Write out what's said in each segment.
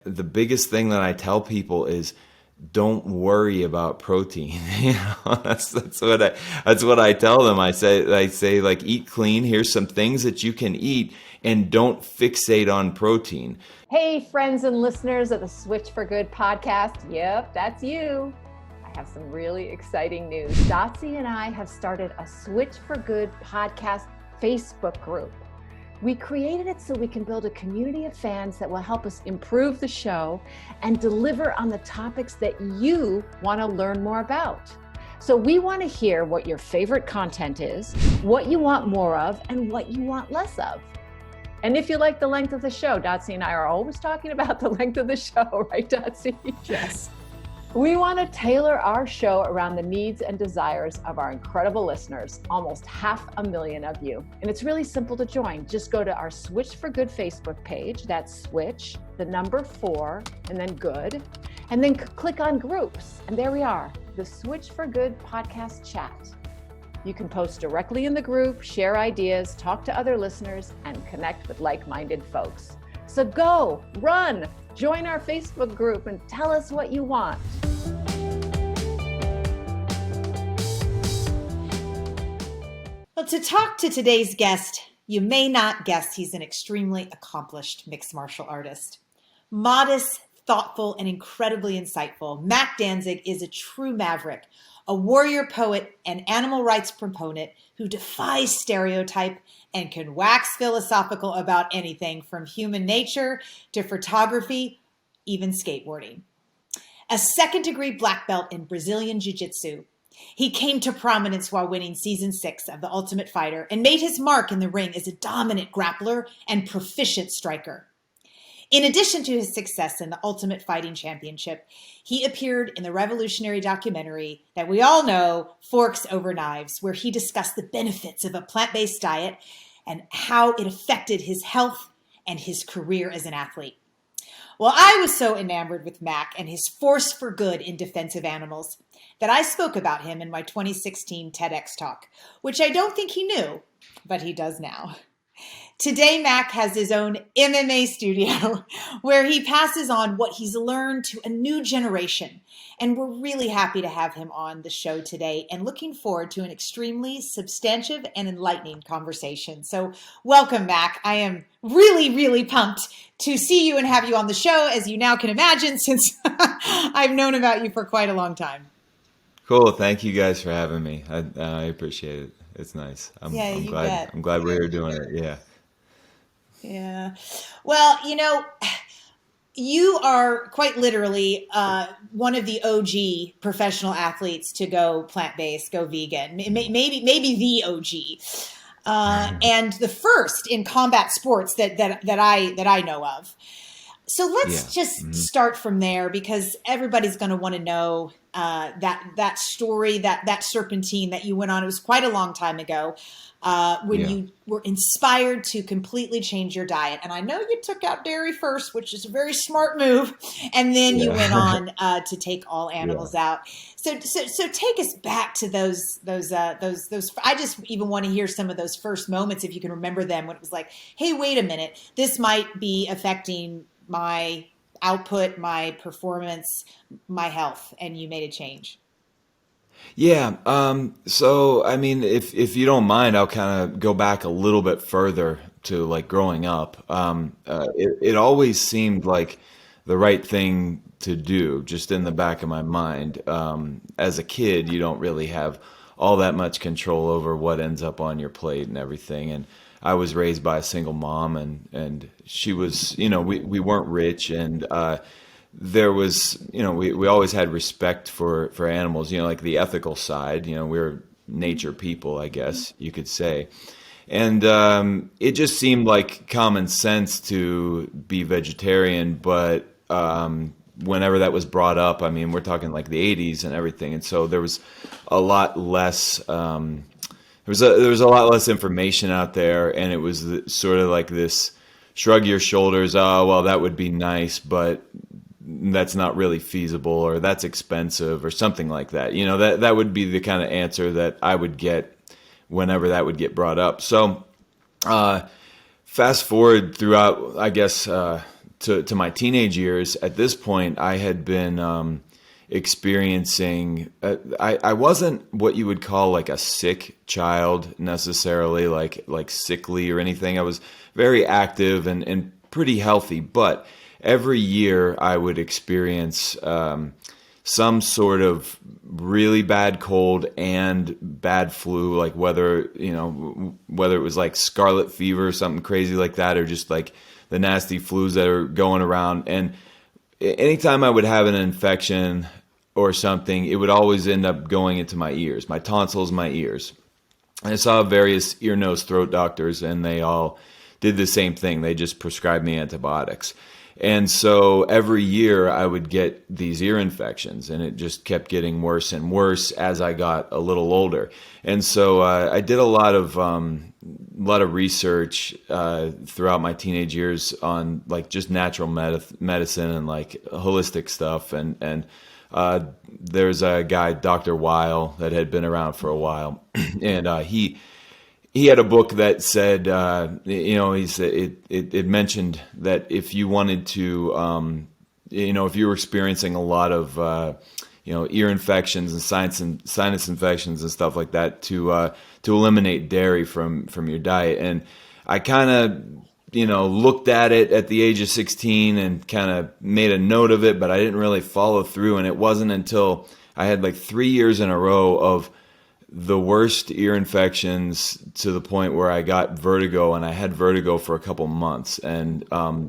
The biggest thing that I tell people is don't worry about protein. That's what I tell them. I say like eat clean. Here's some things that you can eat and don't fixate on protein. Hey, friends and listeners of the Switch for Good podcast. Yep, that's you. I have some really exciting news. Dotsie and I have started a Switch for Good podcast Facebook group. We created it so we can build a community of fans that will help us improve the show and deliver on the topics that you want to learn more about. So we want to hear what your favorite content is, what you want more of, and what you want less of. And if you like the length of the show, Dotsie and I are always talking about the length of the show, right, Dotsie? Yes. We want to tailor our show around the needs and desires of our incredible listeners, almost 500,000 of you. And it's really simple to join. Just go to our Switch for Good Facebook page. That's Switch, the number 4, and then Good. And then click on groups. And there we are, the Switch for Good podcast chat. You can post directly in the group, share ideas, talk to other listeners, and connect with like-minded folks. So go, run, join our Facebook group and tell us what you want. Well, to talk to today's guest, you may not guess he's an extremely accomplished mixed martial artist. Modest, thoughtful, and incredibly insightful, Mac Danzig is a true maverick, a warrior poet and animal rights proponent who defies stereotype and can wax philosophical about anything from human nature to photography, even skateboarding. A second-degree black belt in Brazilian Jiu-Jitsu, he came to prominence while winning season 6 of The Ultimate Fighter and made his mark in the ring as a dominant grappler and proficient striker. In addition to his success in the Ultimate Fighting Championship, he appeared in the revolutionary documentary that we all know, Forks Over Knives, where he discussed the benefits of a plant-based diet and how it affected his health and his career as an athlete. Well, I was so enamored with Mac and his force for good in defense of animals that I spoke about him in my 2016 TEDx talk, which I don't think he knew, but he does now. Today, Mac has his own MMA studio where he passes on what he's learned to a new generation. And we're really happy to have him on the show today and looking forward to an extremely substantive and enlightening conversation. So welcome, Mac. I am really, really pumped to see you and have you on the show, as you now can imagine, since I've known about you for quite a long time. Cool. Thank you guys for having me. I appreciate it. It's nice. I'm glad. Bet. I'm glad we're here doing it. Yeah. Yeah. Well, you are quite literally one of the OG professional athletes to go plant-based, go vegan, maybe the OG, and the first in combat sports that I know of. So let's just start from there, because everybody's going to want to know that story, that serpentine that you went on. It was quite a long time ago. When you were inspired to completely change your diet. And I know you took out dairy first, which is a very smart move. And then you went on to take all animals out. So take us back to those, I just even want to hear some of those first moments, if you can remember them, when it was like, hey, wait a minute, this might be affecting my output, my performance, my health, and you made a change. Yeah. So, I mean, if you don't mind, I'll kind of go back a little bit further to like growing up. It always seemed like the right thing to do, just in the back of my mind. As a kid, you don't really have all that much control over what ends up on your plate and everything. And I was raised by a single mom, and she was, we weren't rich, and there was, we always had respect for animals, like the ethical side. We're nature people, I guess you could say. And it just seemed like common sense to be vegetarian, but whenever that was brought up, I mean, we're talking like the 80s and everything, and so there was a lot less there was a lot less information out there, and it was sort of like this shrug your shoulders, oh, well, that would be nice, but that's not really feasible, or that's expensive, or something like that. That would be the kind of answer that I would get whenever that would get brought up. So fast forward throughout, I guess, to my teenage years, at this point, I had been experiencing. I wasn't what you would call like a sick child necessarily, like sickly or anything. I was very active and pretty healthy, but every year I would experience some sort of really bad cold and bad flu, like whether it was like scarlet fever or something crazy like that, or just like the nasty flus that are going around. And anytime I would have an infection or something, it would always end up going into my ears, my tonsils, my ears. And I saw various ear, nose, throat doctors, and they all did the same thing. They just prescribed me antibiotics. And so every year I would get these ear infections, and it just kept getting worse and worse as I got a little older. And so I did a lot of research throughout my teenage years on like just natural medicine and like holistic stuff. And there's a guy, Dr. Weil, that had been around for a while, and he had a book that said, he said it mentioned that if you wanted to, if you were experiencing a lot of, ear infections and sinus infections and stuff like that, to eliminate dairy from your diet. And I kind of, looked at it at the age of 16 and kind of made a note of it, but I didn't really follow through. And it wasn't until I had like 3 years in a row of the worst ear infections to the point where I got vertigo, and I had vertigo for a couple months. And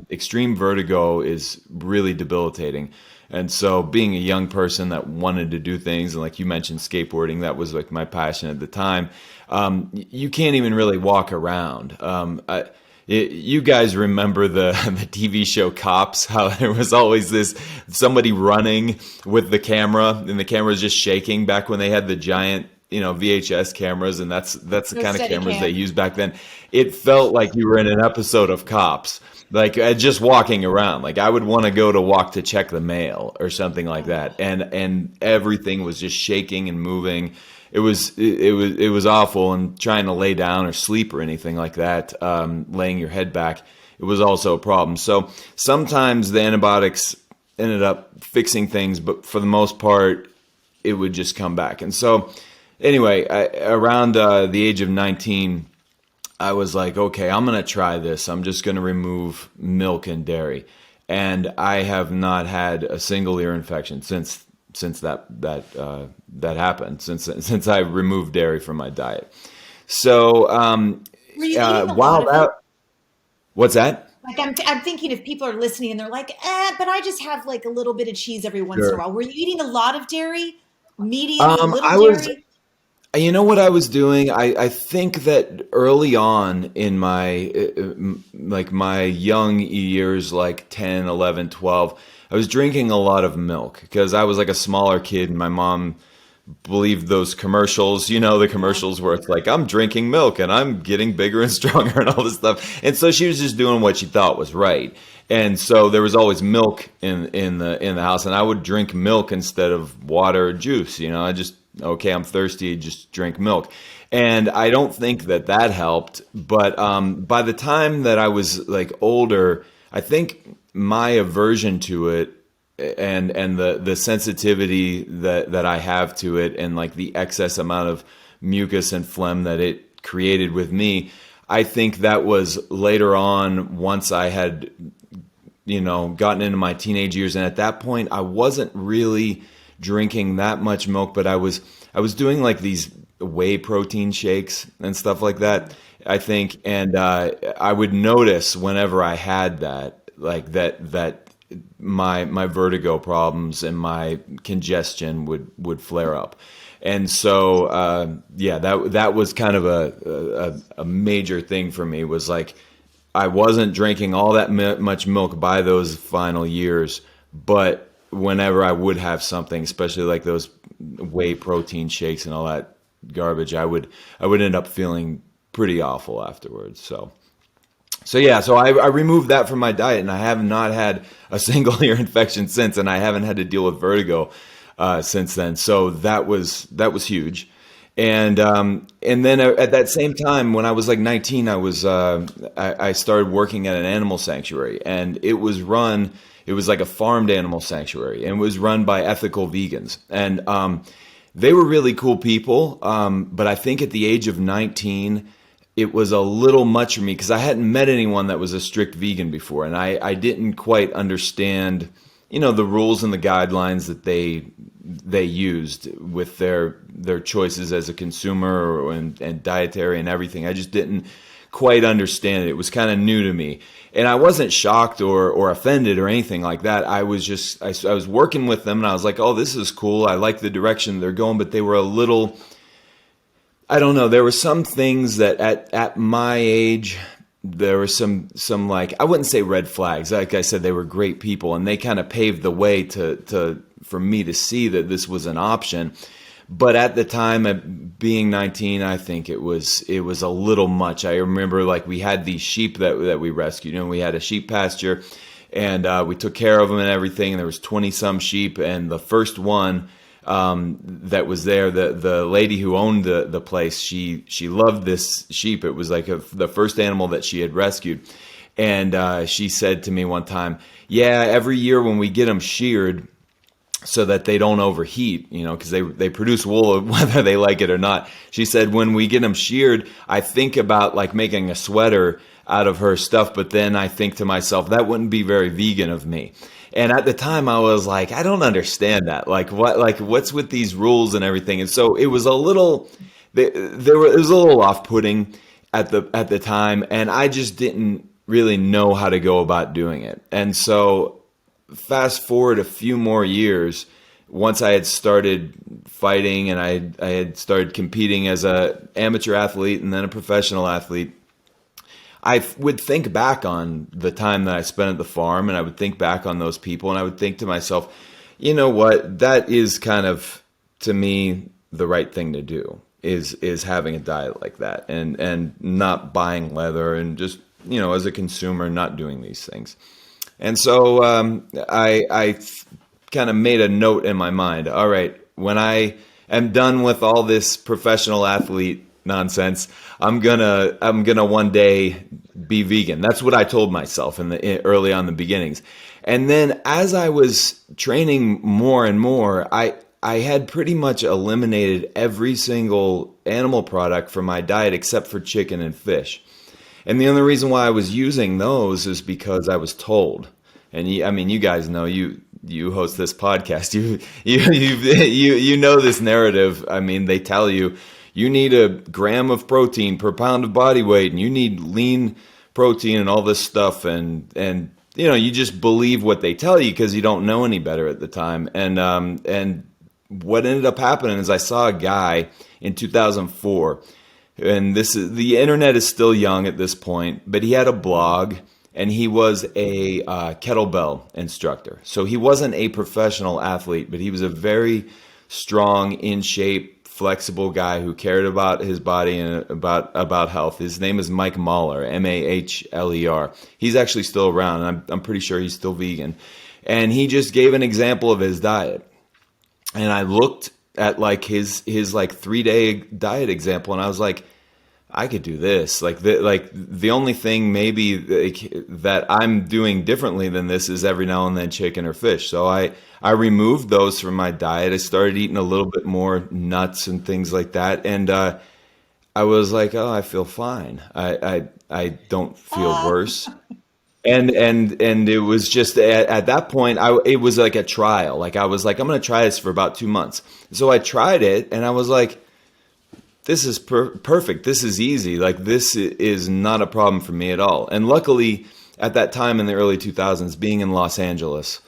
extreme vertigo is really debilitating. And so being a young person that wanted to do things, and like you mentioned skateboarding, that was like my passion at the time, you can't even really walk around. You guys remember the TV show Cops, how there was always somebody running with the camera, and the camera was just shaking back when they had the giant VHS cameras, and that's the kind of cameras they used back then. It felt like you were in an episode of Cops, like just walking around. Like I would want to go to walk to check the mail or something like that, and everything was just shaking and moving. It was awful, and trying to lay down or sleep or anything like that, laying your head back, it was also a problem. So sometimes the antibiotics ended up fixing things, but for the most part, it would just come back. And so anyway, around the age of 19, I was like, okay, I'm going to try this. I'm just going to remove milk and dairy. And I have not had a single ear infection since that happened, since I removed dairy from my diet. So Were you eating a lot of it? What's that? Like I'm thinking if people are listening and they're like, but I just have like a little bit of cheese every once in a while. Were you eating a lot of dairy? Medium, little dairy? You know what I was doing? I think that early on in my my young years, like 10, 11, 12, I was drinking a lot of milk because I was like a smaller kid, and my mom believed those commercials, the commercials where it's like, I'm drinking milk and I'm getting bigger and stronger and all this stuff. And so she was just doing what she thought was right. And so there was always milk in the house, and I would drink milk instead of water or juice. Okay, I'm thirsty, just drink milk. And I don't think that helped. But by the time that I was like older, I think my aversion to it and the sensitivity that I have to it, and like the excess amount of mucus and phlegm that it created with me, I think that was later on, once I had gotten into my teenage years. And at that point, I wasn't really drinking that much milk, but I was doing like these whey protein shakes and stuff like that, I think. And I would notice whenever I had that, like that my vertigo problems and my congestion would flare up. And so that was kind of a major thing for me, was like I wasn't drinking all that much milk by those final years, but whenever I would have something, especially like those whey protein shakes and all that garbage, I would end up feeling pretty awful afterwards. So I removed that from my diet, and I have not had a single ear infection since, and I haven't had to deal with vertigo since then. So that was huge. And then at that same time, when I was like 19, I started working at an animal sanctuary, and it was like a farmed animal sanctuary, and it was run by ethical vegans. And they were really cool people. But I think at the age of 19, it was a little much for me because I hadn't met anyone that was a strict vegan before, and I didn't quite understand, the rules and the guidelines that they used with their choices as a consumer and dietary and everything. I just didn't quite understand it. It was kind of new to me, and I wasn't shocked or offended or anything like that. I was working with them, and I was like, oh, this is cool. I like the direction they're going, but they were a little, I don't know. There were some things that at my age, there were some like, I wouldn't say red flags. Like I said, they were great people, and they kind of paved the way for me to see that this was an option. But at the time, at being 19, I think it was a little much. I remember like we had these sheep that we rescued, and we had a sheep pasture, and we took care of them and everything. And there was 20 some sheep, and the first one that was there, the lady who owned the place, she loved this sheep. It was like the first animal that she had rescued, and she said to me one time, "Yeah, every year when we get them sheared, so that they don't overheat, because they produce wool whether they like it or not." She said, when we get them sheared, I think about like making a sweater out of her stuff, but then I think to myself, that wouldn't be very vegan of me. And at the time I was like, I don't understand that. What's with these rules and everything? And so it was a little, it was a little off-putting at the time, and I just didn't really know how to go about doing it. And so fast forward a few more years, once I had started fighting and I had started competing as a amateur athlete and then a professional athlete, I would think back on the time that I spent at the farm, and I would think back on those people, and I would think to myself, you know what, that is kind of, to me, the right thing to do is having a diet like that and not buying leather and just, as a consumer, not doing these things. And so I kind of made a note in my mind. All right, when I am done with all this professional athlete nonsense, I'm gonna one day be vegan. That's what I told myself early on the beginnings. And then as I was training more and more, I had pretty much eliminated every single animal product from my diet except for chicken and fish. And the only reason why I was using those is because I was told. And you guys know, you host this podcast. You know this narrative. I mean, they tell you need a gram of protein per pound of body weight, and you need lean protein and all this stuff. And you just believe what they tell you because you don't know any better at the time. And what ended up happening is I saw a guy in 2004. And the internet is still young at this point, but he had a blog, and he was a kettlebell instructor. So he wasn't a professional athlete, but he was a very strong, in shape, flexible guy who cared about his body and about health. His name is Mike Mahler, Mahler. He's actually still around, and I'm pretty sure he's still vegan. And he just gave an example of his diet, and I looked at like his like 3-day diet example, and I was like, I could do this. The only thing maybe that I'm doing differently than this is every now and then chicken or fish. So I removed those from my diet. I started eating a little bit more nuts and things like that, and I was like, oh, I feel fine. I don't feel worse. And it was just at that point, it was like a trial. Like I was like, I'm going to try this for about 2 months. So I tried it, and I was like, this is perfect. This is easy. Like this is not a problem for me at all. And luckily, at that time in the early 2000s, being in Los Angeles,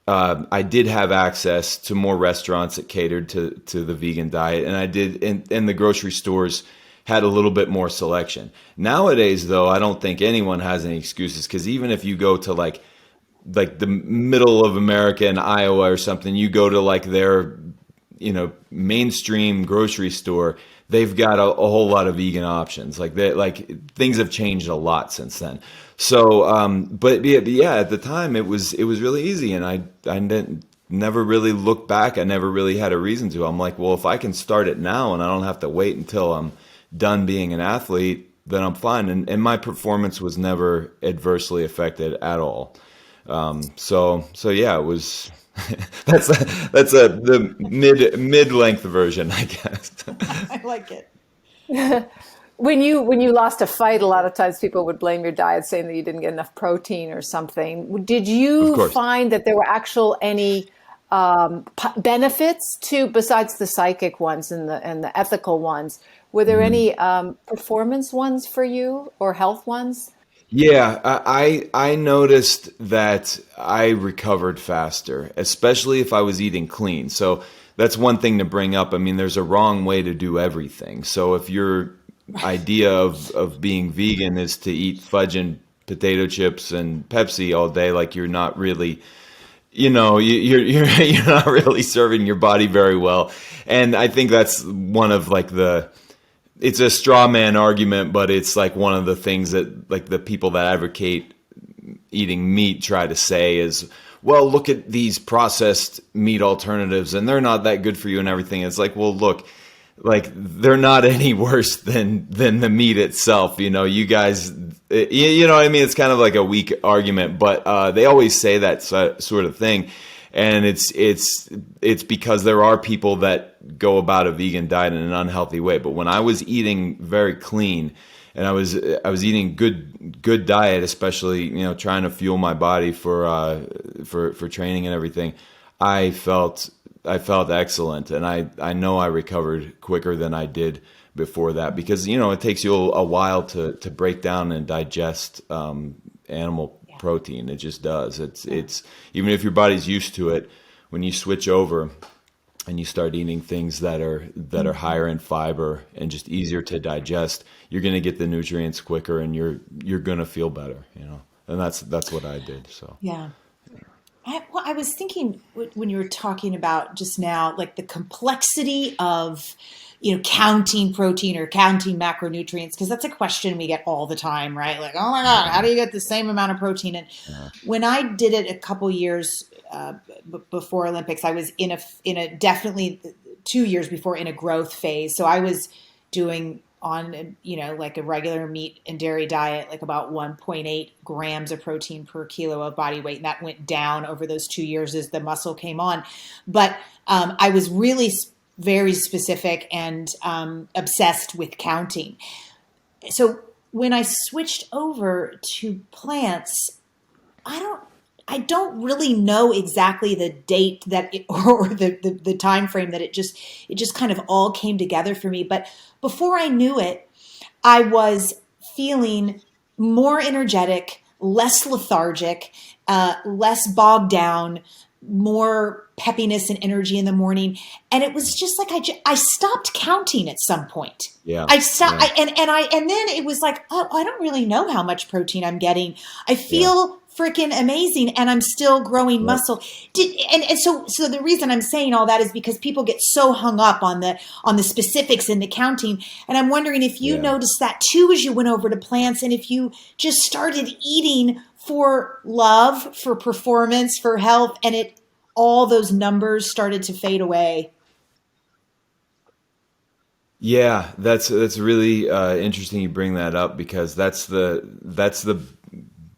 I did have access to more restaurants that catered to the vegan diet, and I did, and the grocery stores had a little bit more selection. Nowadays, though, I don't think anyone has any excuses, because even if you go to like the middle of America in Iowa or something, you go to like their mainstream grocery store, they've got a whole lot of vegan options. Like things have changed a lot since then. So, but yeah, at the time it was really easy, and I never really looked back. I never really had a reason to. I'm like, well, if I can start it now and I don't have to wait until I'm done being an athlete, then I'm fine. And my performance was never adversely affected at all. So yeah, it was. The mid length version, I guess. I like it. When you lost a fight, a lot of times people would blame your diet, saying that you didn't get enough protein or something. Did Of you course. find that there were any benefits to, besides the psychic ones and the ethical ones? Were there any performance ones for you or health ones? Yeah, I noticed that I recovered faster, especially if I was eating clean. So that's one thing to bring up. I mean, there's a wrong way to do everything. So if your idea of being vegan is to eat fudge and potato chips and Pepsi all day, like you're not really, you're not really serving your body very well. And I think that's one of like it's a straw man argument, but it's like one of the things that like the people that advocate eating meat try to say is, well, look at these processed meat alternatives and they're not that good for you and everything. It's like, well, look, like they're not any worse than the meat itself. You guys, you know what I mean? It's kind of like a weak argument, but they always say that sort of thing. And it's because there are people that go about a vegan diet in an unhealthy way. But when I was eating very clean and I was eating good diet, especially, trying to fuel my body for training and everything, I felt excellent. And I know I recovered quicker than I did before that because, it takes you a while to break down and digest animal protein. It just does. It's even if your body's used to it, when you switch over and you start eating things that are higher in fiber and just easier to digest, you're going to get the nutrients quicker and you're going to feel better, And that's what I did. So Yeah. I was thinking when you were talking about just now, like the complexity of, counting protein or counting macronutrients, because that's a question we get all the time, right? Like, oh my God, how do you get the same amount of protein? And when I did it a couple years before Olympics, I was in a definitely 2 years before in a growth phase. So I was doing on, like a regular meat and dairy diet, like about 1.8 grams of protein per kilo of body weight. And that went down over those 2 years as the muscle came on. But I was really very specific and obsessed with counting. So when I switched over to plants, I don't really know exactly the date or the time frame that it just kind of all came together for me. But before I knew it, I was feeling more energetic, less lethargic, less bogged down, more peppiness and energy in the morning. And it was just like I stopped counting at some point. yeah, I stopped, yeah, and then it was like, oh, I don't really know how much protein I'm getting. I yeah, feel freaking amazing, and I'm still growing right. muscle. So the reason I'm saying all that is because people get so hung up on the specifics and the counting, and I'm wondering if you Yeah. noticed that too as you went over to plants, and if you just started eating for love, for performance, for health, and all those numbers started to fade away. Yeah, that's really interesting you bring that up because that's the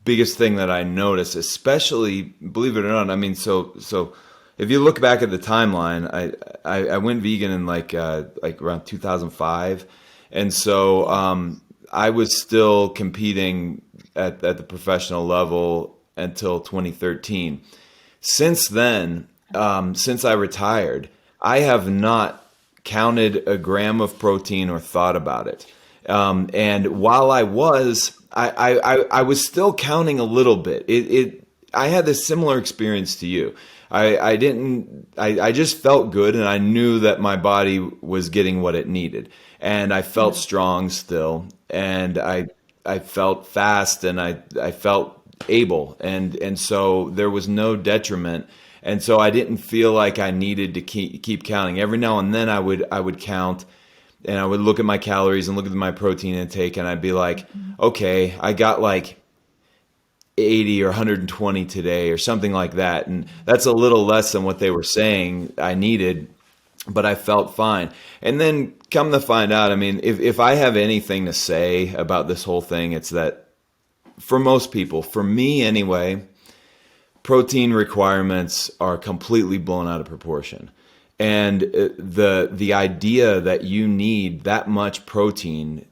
biggest thing that I notice, especially, believe it or not. I mean, so if you look back at the timeline, I went vegan in like around 2005, and so I was still competing at the professional level until 2013. Since then, since I retired, I have not counted a gram of protein or thought about it. And while I was still counting a little bit. I had this similar experience to you. I just felt good and I knew that my body was getting what it needed. And I felt strong still. And I felt fast and I felt able. And so there was no detriment. And so I didn't feel like I needed to keep counting. Every now and then I would count and I would look at my calories and look at my protein intake and I'd be like, okay, I got like 80 or 120 today or something like that. And that's a little less than what they were saying I needed, but I felt fine. And then come to find out, I mean, if I have anything to say about this whole thing, it's that for most people, for me anyway, protein requirements are completely blown out of proportion. And the idea that you need that much protein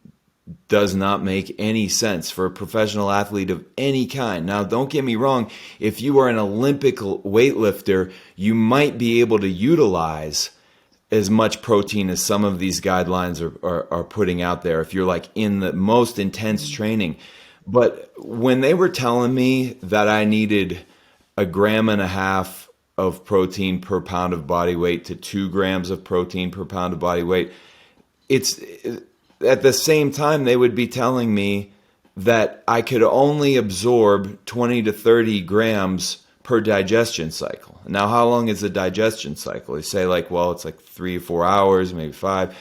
does not make any sense for a professional athlete of any kind. Now, don't get me wrong. If you are an Olympic weightlifter, you might be able to utilize as much protein as some of these guidelines are putting out there if you're like in the most intense training. But when they were telling me that I needed 1.5 grams of protein per pound of body weight to 2 grams of protein per pound of body weight, it's at the same time they would be telling me that I could only absorb 20 to 30 grams per digestion cycle. Now, how long is the digestion cycle? They say like, well, it's like 3 or 4 hours, maybe 5.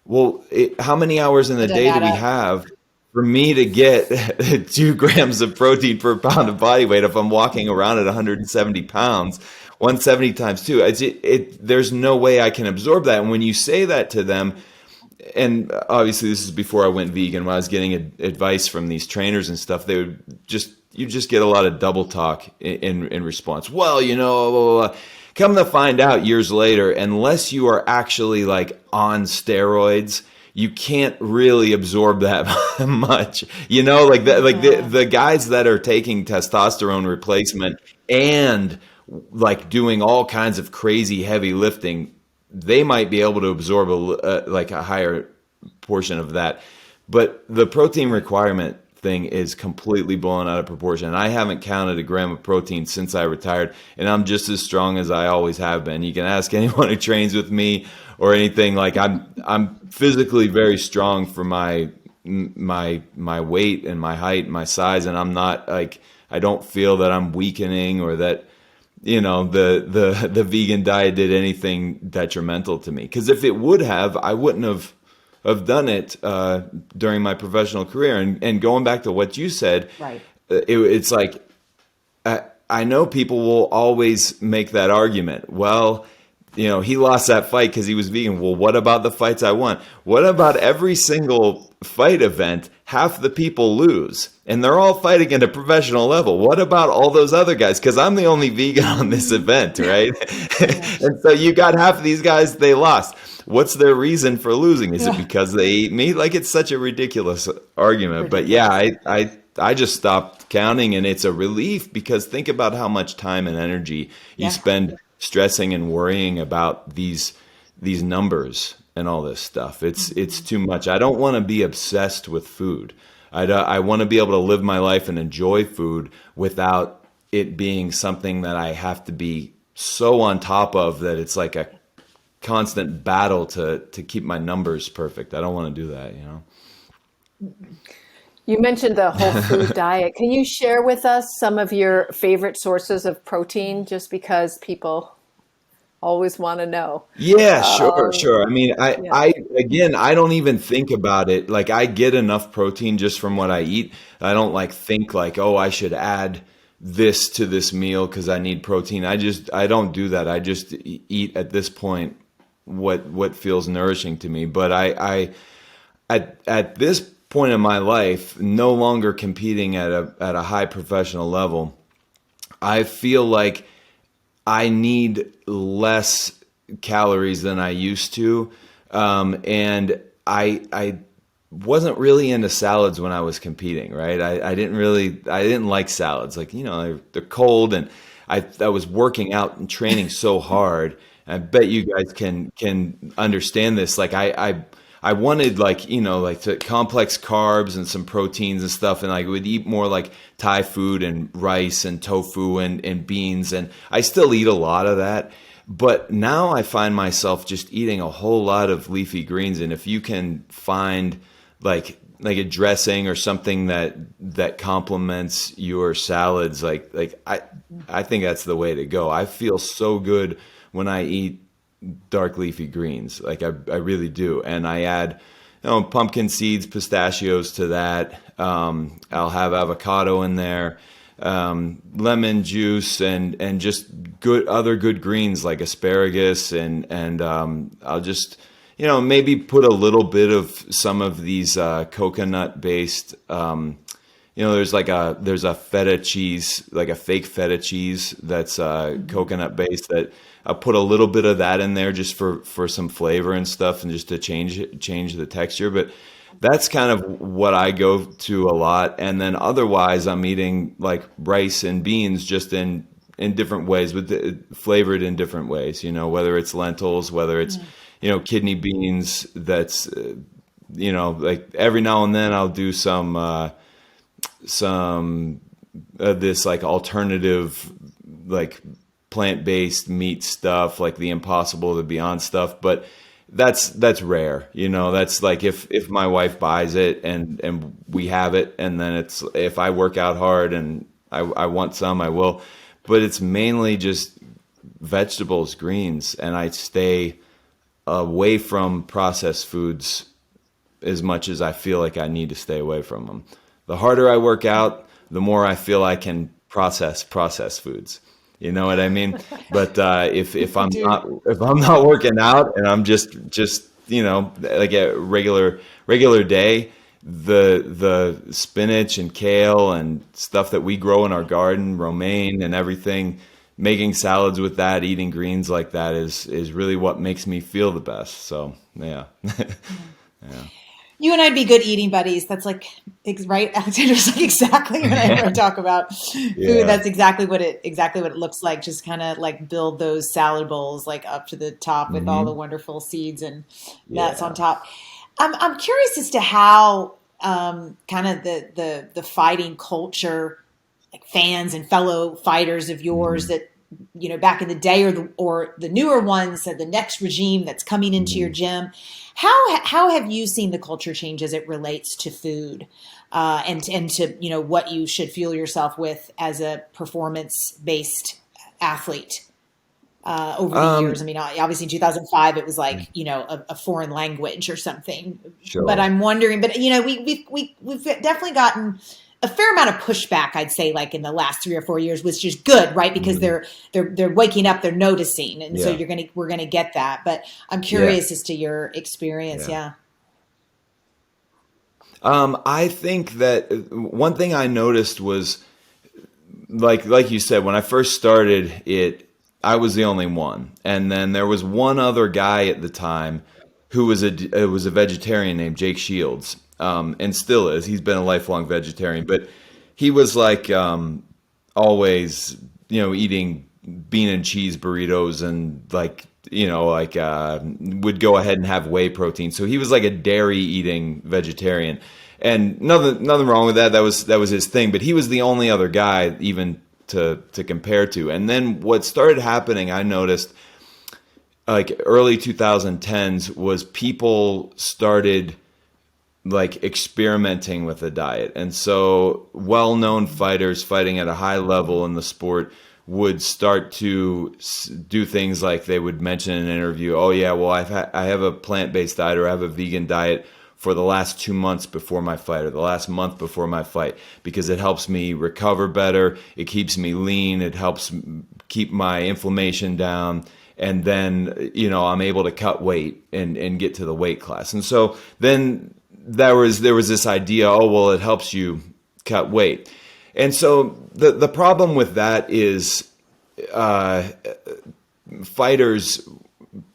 Well, how many hours in the day do we have for me to get 2 grams of protein per pound of body weight if I'm walking around at 170 pounds? 170 times 2. There's no way I can absorb that. And when you say that to them, and obviously this is before I went vegan, when I was getting advice from these trainers and stuff, you just get a lot of double talk in response. Well, you know, blah, blah, blah. Come to find out years later, unless you are actually like on steroids, you can't really absorb that much. You know, like the guys that are taking testosterone replacement and like doing all kinds of crazy heavy lifting, they might be able to absorb a higher portion of that. But the protein requirement thing is completely blown out of proportion. I haven't counted 1 gram of protein since I retired, and I'm just as strong as I always have been. You can ask anyone who trains with me or anything. Like I'm physically very strong for my weight and my height and my size, and I'm not like, I don't feel that I'm weakening or that, you know, the vegan diet did anything detrimental to me. Because if it would have, I wouldn't have done it during my professional career. And going back to what you said, right? It's like, I know people will always make that argument. Well, you know, he lost that fight because he was vegan. Well, what about the fights I won? What about every single fight event? Half the people lose, and they're all fighting at a professional level. What about all those other guys? Because I'm the only vegan on this event, right? And so you got half of these guys, they lost. What's their reason for losing? Is it because they eat meat? Like, it's such a ridiculous argument. But yeah, I just stopped counting, and it's a relief because think about how much time and energy you spend stressing and worrying about these numbers and all this stuff. It's too much. I don't want to be obsessed with food. I want to be able to live my life and enjoy food without it being something that I have to be so on top of that it's like a constant battle to keep my numbers perfect. I don't want to do that, you know. You mentioned the whole food diet. Can you share with us some of your favorite sources of protein, just because people always want to know? Yeah, sure. I mean, I don't even think about it. Like, I get enough protein just from what I eat. I don't like think like, oh, I should add this to this meal because I need protein. I don't do that. I just eat at this point what feels nourishing to me. But I at this point in my life, no longer competing at a high professional level, I feel like I need less calories than I used to. And I wasn't really into salads when I was competing, right? I didn't like salads. Like, you know, they're cold, and I was working out and training so hard. I bet you guys can understand this. Like, I wanted, like, you know, like complex carbs and some proteins and stuff. And I would eat more like Thai food and rice and tofu and beans. And I still eat a lot of that. But now I find myself just eating a whole lot of leafy greens. And if you can find like a dressing or something that complements your salads, like I think that's the way to go. I feel so good when I eat dark leafy greens. Like, I really do. And I add, you know, pumpkin seeds, pistachios to that. I'll have avocado in there. lemon juice, and just other good greens like asparagus, and I'll just maybe put a little bit of some of these coconut based. There's a feta cheese, like a fake feta cheese that's coconut based, that I put a little bit of that in there just for some flavor and stuff, and just to change the texture. But that's kind of what I go to a lot. And then otherwise, I'm eating like rice and beans just in different ways, flavored in different ways. Whether it's lentils, whether it's kidney beans. That's like every now and then I'll do some this like alternative, like plant-based meat stuff, like the Impossible, the Beyond stuff. But that's rare. That's like if my wife buys it and we have it, and then it's, if I work out hard and I want some, I will. But it's mainly just vegetables, greens, and I stay away from processed foods as much as I feel like I need to stay away from them. The harder I work out, the more I feel I can process processed foods. You know what I mean? But if I'm not working out, and I'm just like a regular day, the spinach and kale and stuff that we grow in our garden, romaine and everything, making salads with that, eating greens like that is really what makes me feel the best. So yeah. Yeah. You and I'd be good eating buddies. That's like, right? Alexander's like exactly when I talk about food. Yeah. That's exactly what it looks like. Just kind of like build those salad bowls like up to the top with all the wonderful seeds and nuts on top. I'm curious as to how kind of the fighting culture, like fans and fellow fighters of yours that back in the day, or the newer ones, the next regime that's coming into your gym. How have you seen the culture change as it relates to food, and to what you should fuel yourself with as a performance-based athlete over the years? I mean, obviously in 2005 it was like a foreign language or something. Sure. But I'm wondering, we've definitely gotten a fair amount of pushback, I'd say, like in the last 3 or 4 years, which is good, right? Because they're waking up, they're noticing, and so we're gonna get that. But I'm curious as to your experience. Yeah. I think that one thing I noticed was, like you said, when I first started it, I was the only one, and then there was one other guy at the time who was a vegetarian named Jake Shields. And still is. He's been a lifelong vegetarian, but he was like always, eating bean and cheese burritos, and would go ahead and have whey protein. So he was like a dairy eating vegetarian, and nothing wrong with that. That was his thing. But he was the only other guy even to compare to. And then what started happening, I noticed, like early 2010s, was people started like experimenting with the diet. And so well-known fighters fighting at a high level in the sport would start to do things like they would mention in an interview, oh yeah, well I have a plant-based diet, or I have a vegan diet for the last 2 months before my fight, or the last month before my fight, because it helps me recover better, it keeps me lean, it helps keep my inflammation down, and then I'm able to cut weight and get to the weight class. And so then there was this idea, oh, well, it helps you cut weight. And so the problem with that is fighters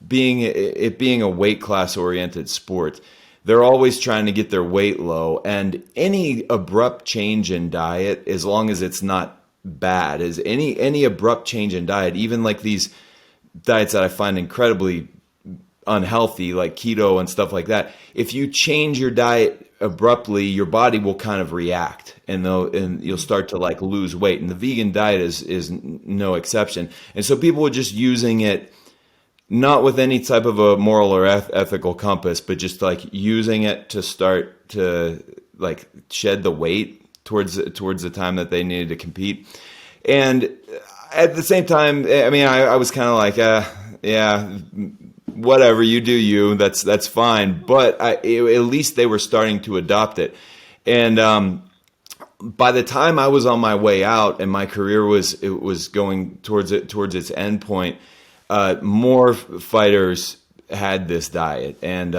being a weight class oriented sport, they're always trying to get their weight low, and any abrupt change in diet, as long as it's not bad, is any abrupt change in diet, even like these diets that I find incredibly unhealthy, like keto and stuff like that, if you change your diet abruptly, your body will kind of react, and you'll start to like lose weight. And the vegan diet is no exception. And so people were just using it not with any type of a moral or ethical compass, but just like using it to start to like shed the weight towards the time that they needed to compete. And at the same time, I mean, I was kind of like, yeah, whatever, you do you, that's fine. But at least they were starting to adopt it. And by the time I was on my way out and my career was going towards its end point, more fighters had this diet. And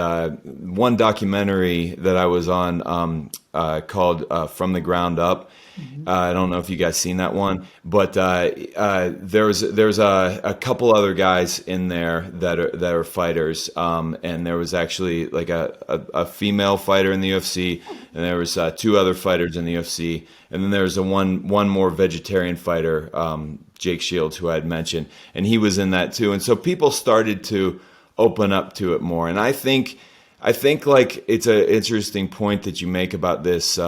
one documentary that I was on called From the Ground Up. I don't know if you guys seen that one, but there's a couple other guys in there that are fighters, and there was actually like a female fighter in the UFC, and there was two other fighters in the UFC, and then there was one more vegetarian fighter, Jake Shields, who I had mentioned, and he was in that too. And so people started to open up to it more, and I think like it's an interesting point that you make about this.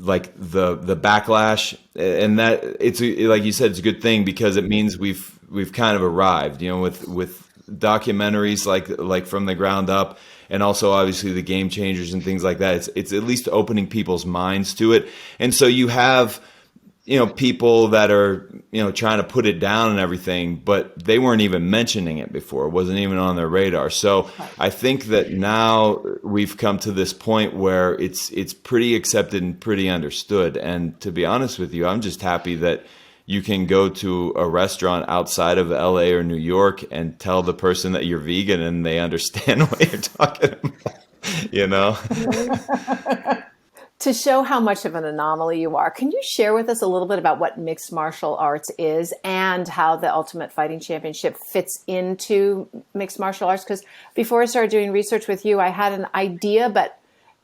Like the backlash, and that it's like you said, it's a good thing because it means we've kind of arrived, with documentaries like From the Ground Up, and also obviously the Game Changers and things like that. It's at least opening people's minds to it, and so you have people that are trying to put it down and everything, but they weren't even mentioning it before. It wasn't even on their radar. So I think that now we've come to this point where it's pretty accepted and pretty understood. And to be honest with you, I'm just happy that you can go to a restaurant outside of LA or New York and tell the person that you're vegan and they understand what you're talking about, To show how much of an anomaly you are, can you share with us a little bit about what mixed martial arts is and how the Ultimate Fighting Championship fits into mixed martial arts? Because before I started doing research with you, I had an idea, but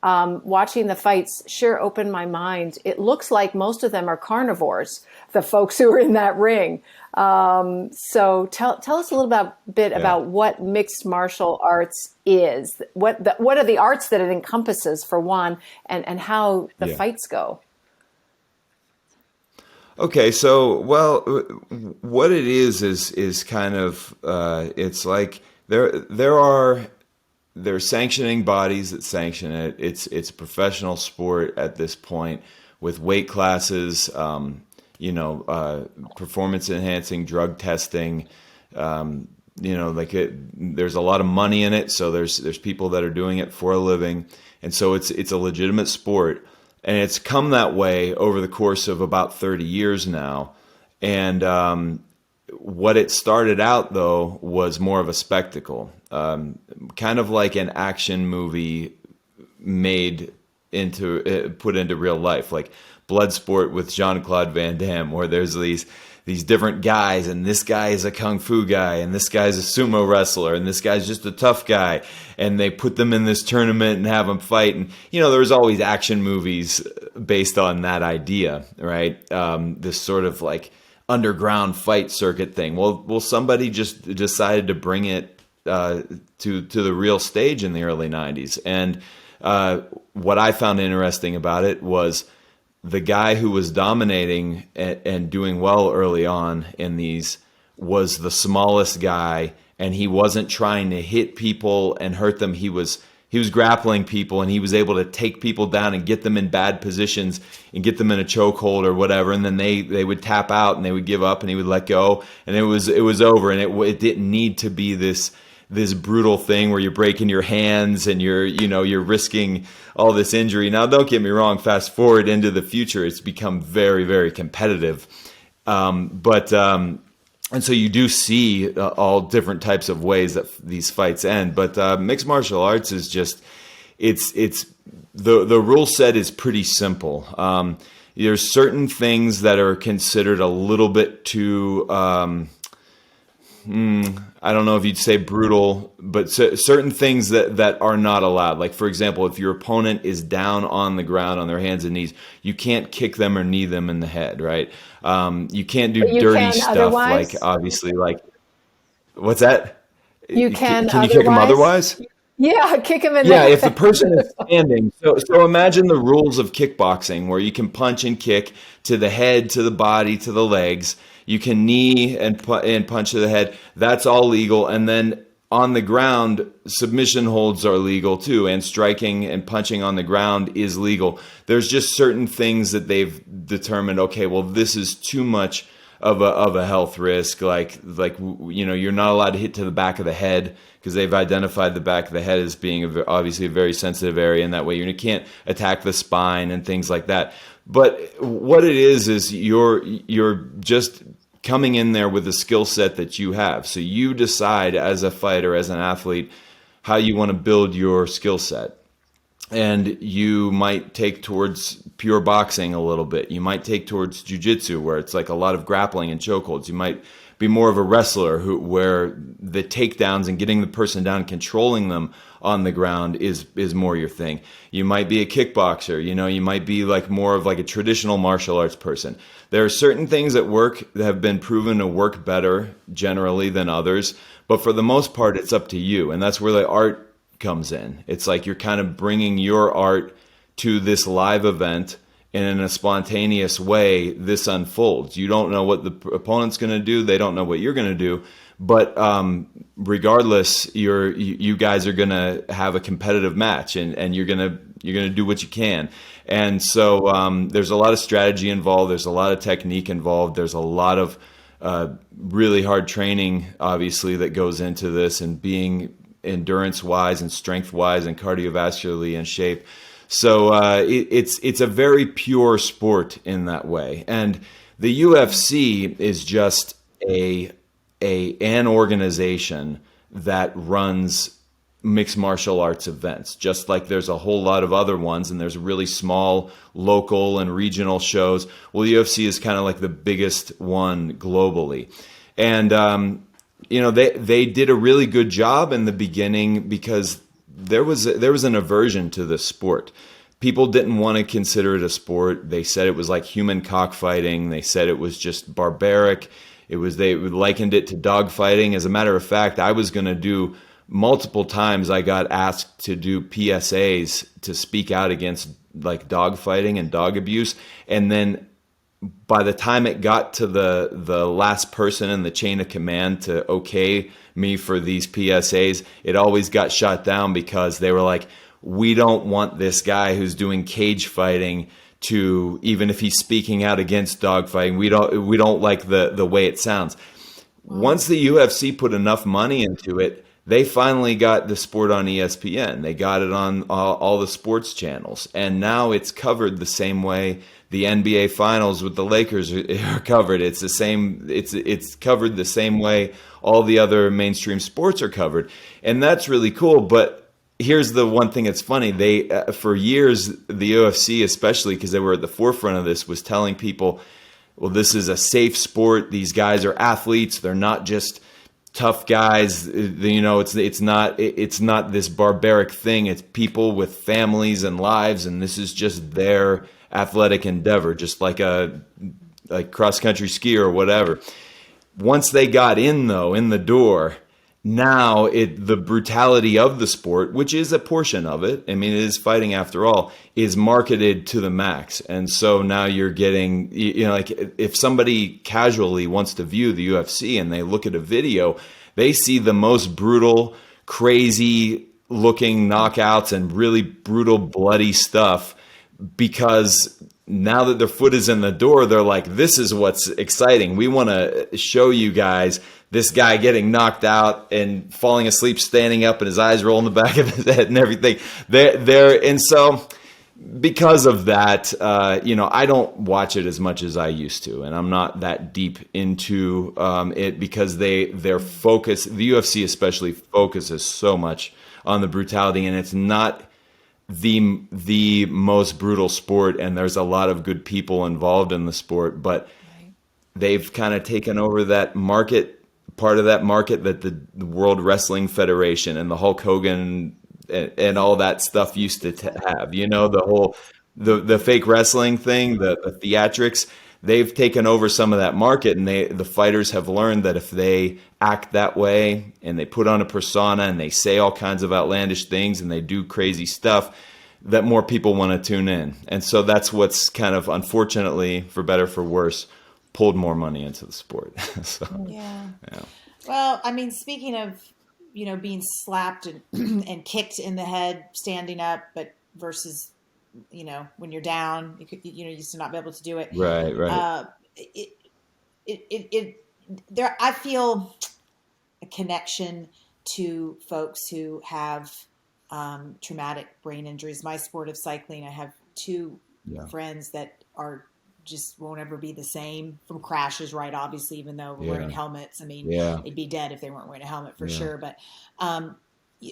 watching the fights sure opened my mind. It looks like most of them are carnivores, the folks who are in that ring. So tell us a little bit about what mixed martial arts is. What are the arts that it encompasses, for one, and how the fights go? Okay, so what it is kind of it's like there's sanctioning bodies that sanction it. It's a professional sport at this point with weight classes. Performance enhancing drug testing, there's a lot of money in it. So there's people that are doing it for a living. And so it's a legitimate sport, and it's come that way over the course of about 30 years now. And, what it started out though was more of a spectacle, kind of like an action movie put into real life, like Bloodsport with Jean-Claude Van Damme, where there's these different guys, and this guy is a kung fu guy, and this guy's a sumo wrestler, and this guy's just a tough guy, and they put them in this tournament and have them fight. And there's always action movies based on that idea, right? This sort of like underground fight circuit thing. Well, somebody just decided to bring it to the real stage in the early 90s. And what I found interesting about it was the guy who was dominating and doing well early on in these was the smallest guy, and he wasn't trying to hit people and hurt them. He was grappling people, and he was able to take people down and get them in bad positions and get them in a chokehold or whatever. And then they would tap out and they would give up, and he would let go, and it was over. And it didn't need to be this brutal thing where you're breaking your hands and you're risking all this injury. Now, don't get me wrong, fast forward into the future, it's become very, very competitive. And so you do see all different types of ways that these fights end. But mixed martial arts is just, it's the rule set is pretty simple. There's certain things that are considered a little bit too, I don't know if you'd say brutal, but certain things that are not allowed. Like, for example, if your opponent is down on the ground on their hands and knees, you can't kick them or knee them in the head, right? You can't do dirty stuff otherwise? Like, obviously, like, what's that? You can you kick them otherwise? Yeah, kick them in if the person is standing. So imagine the rules of kickboxing where you can punch and kick to the head, to the body, to the legs. You can knee and punch to the head. That's all legal. And then on the ground, submission holds are legal too. And striking and punching on the ground is legal. There's just certain things that they've determined, okay, well, this is too much of a health risk. You're not allowed to hit to the back of the head because they've identified the back of the head as being obviously a very sensitive area, and that way you can't attack the spine and things like that. But what it is you're just coming in there with a skill set that you have. So you decide as a fighter, as an athlete, how you want to build your skill set. And you might take towards pure boxing a little bit. You might take towards jiu-jitsu, where it's like a lot of grappling and chokeholds. You might be more of a wrestler where the takedowns and getting the person down, controlling them on the ground is more your thing. You might be a kickboxer. You might be like more of like a traditional martial arts person. There are certain things that have been proven to work better generally than others, but for the most part, it's up to you. And that's where the art comes in. It's like you're kind of bringing your art to this live event, and in a spontaneous way, this unfolds. You don't know what the opponent's going to do. They don't know what you're going to do. But regardless, you guys are going to have a competitive match, and you're going to do what you can. And so there's a lot of strategy involved. There's a lot of technique involved. There's a lot of really hard training, obviously, that goes into this, and being endurance-wise and strength-wise and cardiovascularly in shape. So it's a very pure sport in that way. And the UFC is just an organization that runs mixed martial arts events, just like there's a whole lot of other ones, and there's really small local and regional shows. Well, the UFC is kind of like the biggest one globally. And they did a really good job in the beginning because there was an aversion to the sport. People didn't want to consider it a sport. They said it was like human cockfighting. They said it was just barbaric. They likened it to dogfighting. As a matter of fact, I was going to do multiple times. I got asked to do PSAs to speak out against like dogfighting and dog abuse, and then by the time it got to the last person in the chain of command to okay me for these PSAs, it always got shot down because they were like, we don't want this guy who's doing cage fighting to, even if he's speaking out against dog fighting, we don't like the way it sounds. Once the UFC put enough money into it, they finally got the sport on ESPN. They got it on all the sports channels, and now it's covered the same way the NBA Finals with the Lakers are covered. It's the same. It's covered the same way all the other mainstream sports are covered, and that's really cool. But here's the one thing that's funny. They for years, the UFC, especially because they were at the forefront of this, was telling people, well, this is a safe sport. These guys are athletes. They're not just tough guys. It's not this barbaric thing. It's people with families and lives, and this is just their athletic endeavor, just like cross-country skier or whatever. Once they got in the door, now the brutality of the sport, which is a portion of it, I mean, it is fighting after all, is marketed to the max. And so now you're getting, like if somebody casually wants to view the UFC and they look at a video, they see the most brutal, crazy looking knockouts and really brutal, bloody stuff, because now that their foot is in the door, they're like, this is what's exciting. We want to show you guys this guy getting knocked out and falling asleep, standing up, and his eyes rolling the back of his head and everything. And so because of that, I don't watch it as much as I used to, and I'm not that deep into it because their focus, the UFC especially, focuses so much on the brutality, and it's not the most brutal sport, and there's a lot of good people involved in the sport, but they've kind of taken over that market, part of that market that the World Wrestling Federation and the Hulk Hogan and all that stuff used to have, the fake wrestling thing, the theatrics. They've taken over some of that market, and the fighters have learned that if they act that way and they put on a persona and they say all kinds of outlandish things and they do crazy stuff, that more people want to tune in. And so that's what's kind of, unfortunately, for better for worse, pulled more money into the sport. Yeah. Well, I mean, speaking of, being slapped and kicked in the head, standing up, but versus, when you're down, you used to not be able to do it. Right. it there, I feel a connection to folks who have traumatic brain injuries. My sport of cycling, I have two Yeah. friends that are just won't ever be the same from crashes, right? Obviously, even though we're wearing Yeah. helmets, I mean, Yeah. they'd be dead if they weren't wearing a helmet for Yeah. sure. But um,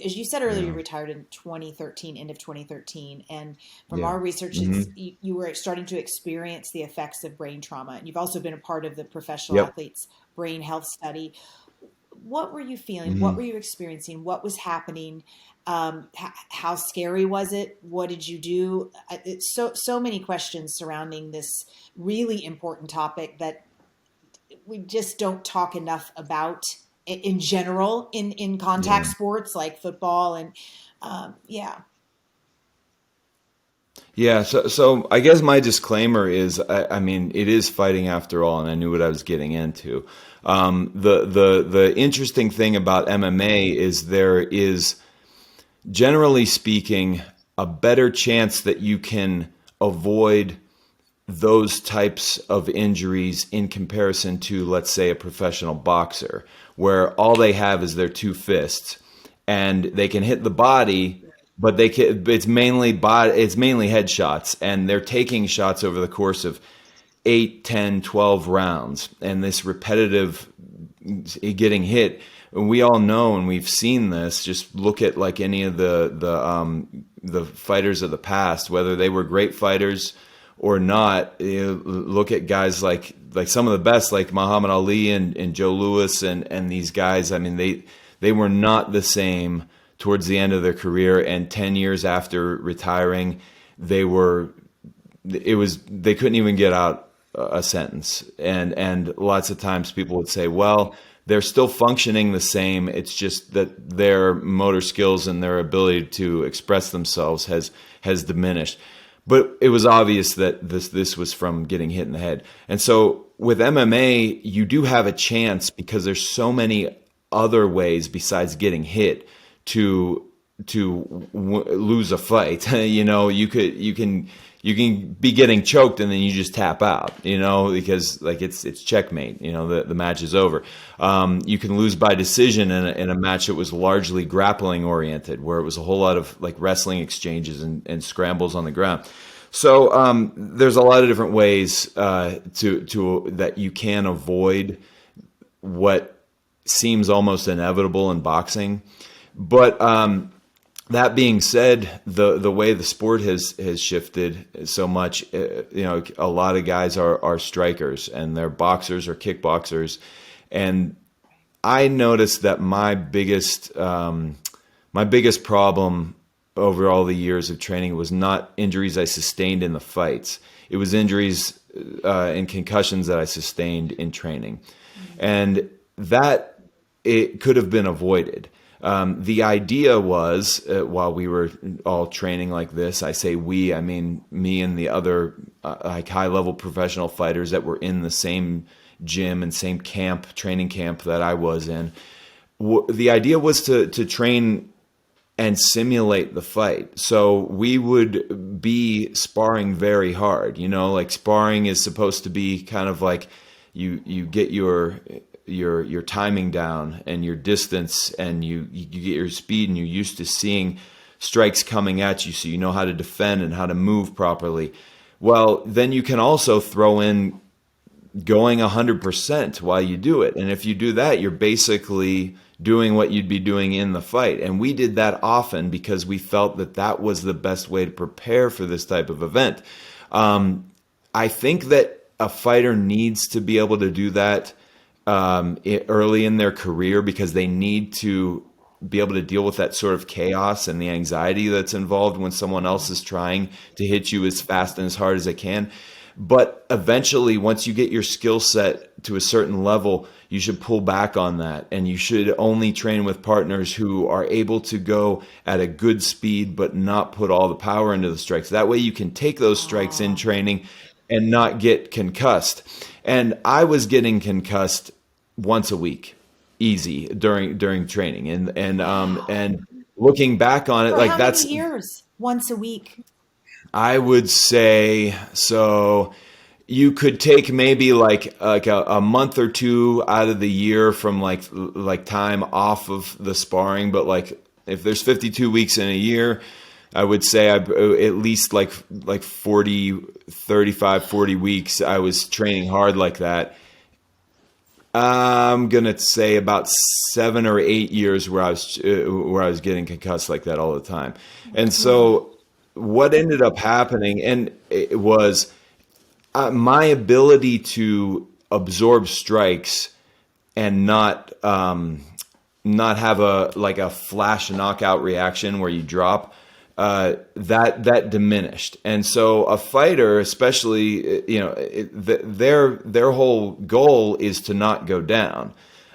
as you said earlier, you Yeah. retired in 2013, end of 2013. And from Yeah. our research, Hmm. you were starting to experience the effects of brain trauma. And you've also been a part of the professional Yep. athletes brain health study. What were you feeling? What were Hmm. you experiencing? What was happening? How scary was it? What did you do? It's so many questions surrounding this really important topic that we just don't talk enough about in general in contact Yeah. sports like football and yeah. Yeah, so I guess my disclaimer is, I mean, it is fighting after all, and I knew what I was getting into. The interesting thing about MMA is there is, generally speaking, a better chance that you can avoid those types of injuries in comparison to, let's say, a professional boxer, where all they have is their two fists, and they can hit the body, but they can, it's mainly body, it's mainly headshots, and they're taking shots over the course of 8, 10, 12 rounds, and this repetitive getting hit. And we all know, and we've seen this. Just look at like any of the fighters of the past, whether they were great fighters or not. You know, look at guys like some of the best, like Muhammad Ali and Joe Louis and these guys. I mean, they were not the same towards the end of their career, and 10 years after retiring, they were it was they couldn't even get out a sentence. And lots of times people would say, well, they're still functioning the same, it's just that their motor skills and their ability to express themselves has diminished. But it was obvious that this was from getting hit in the head. And so with MMA, you do have a chance because there's so many other ways besides getting hit to lose a fight. You know, you can be getting choked and then you just tap out, you know, because like it's checkmate, you know, the match is over. You can lose by decision in a match that was largely grappling oriented, where it was a whole lot of like wrestling exchanges and scrambles on the ground. So there's a lot of different ways to that you can avoid what seems almost inevitable in boxing. But that being said, the way the sport has shifted so much, you know, a lot of guys are strikers and they're boxers or kickboxers, and I noticed that my biggest problem over all the years of training was not injuries I sustained in the fights. It was injuries and concussions that I sustained in training, and that it could have been avoided. The idea was, while we were all training like this, I say we, I mean me and the other like high-level professional fighters that were in the same gym and same training camp that I was in. The idea was to train and simulate the fight. So we would be sparring very hard. You know, like sparring is supposed to be kind of like you get your timing down and your distance, and you get your speed, and you're used to seeing strikes coming at you, so you know how to defend and how to move properly. Well, then you can also throw in going 100% while you do it. And if you do that, you're basically doing what you'd be doing in the fight. And we did that often because we felt that that was the best way to prepare for this type of event. I think that a fighter needs to be able to do that early in their career, because they need to be able to deal with that sort of chaos and the anxiety that's involved when someone else is trying to hit you as fast and as hard as they can. But eventually, once you get your skill set to a certain level, you should pull back on that, and you should only train with partners who are able to go at a good speed but not put all the power into the strikes. That way you can take those strikes in training and not get concussed. And I was getting concussed once a week, easy, during training, Wow. and looking back on it, For like how many that's, years? Once a week. I would say so. you could take maybe like a month or two out of the year from like time off of the sparring, but like if there's 52 weeks in a year, I would say at least like 40, 35, 40 weeks I was training hard like that. I'm gonna say about 7 or 8 years where I was getting concussed like that all the time. And so what ended up happening, and it was my ability to absorb strikes and not have a flash knockout reaction where you drop, that diminished. And so a fighter, especially, their whole goal is to not go down.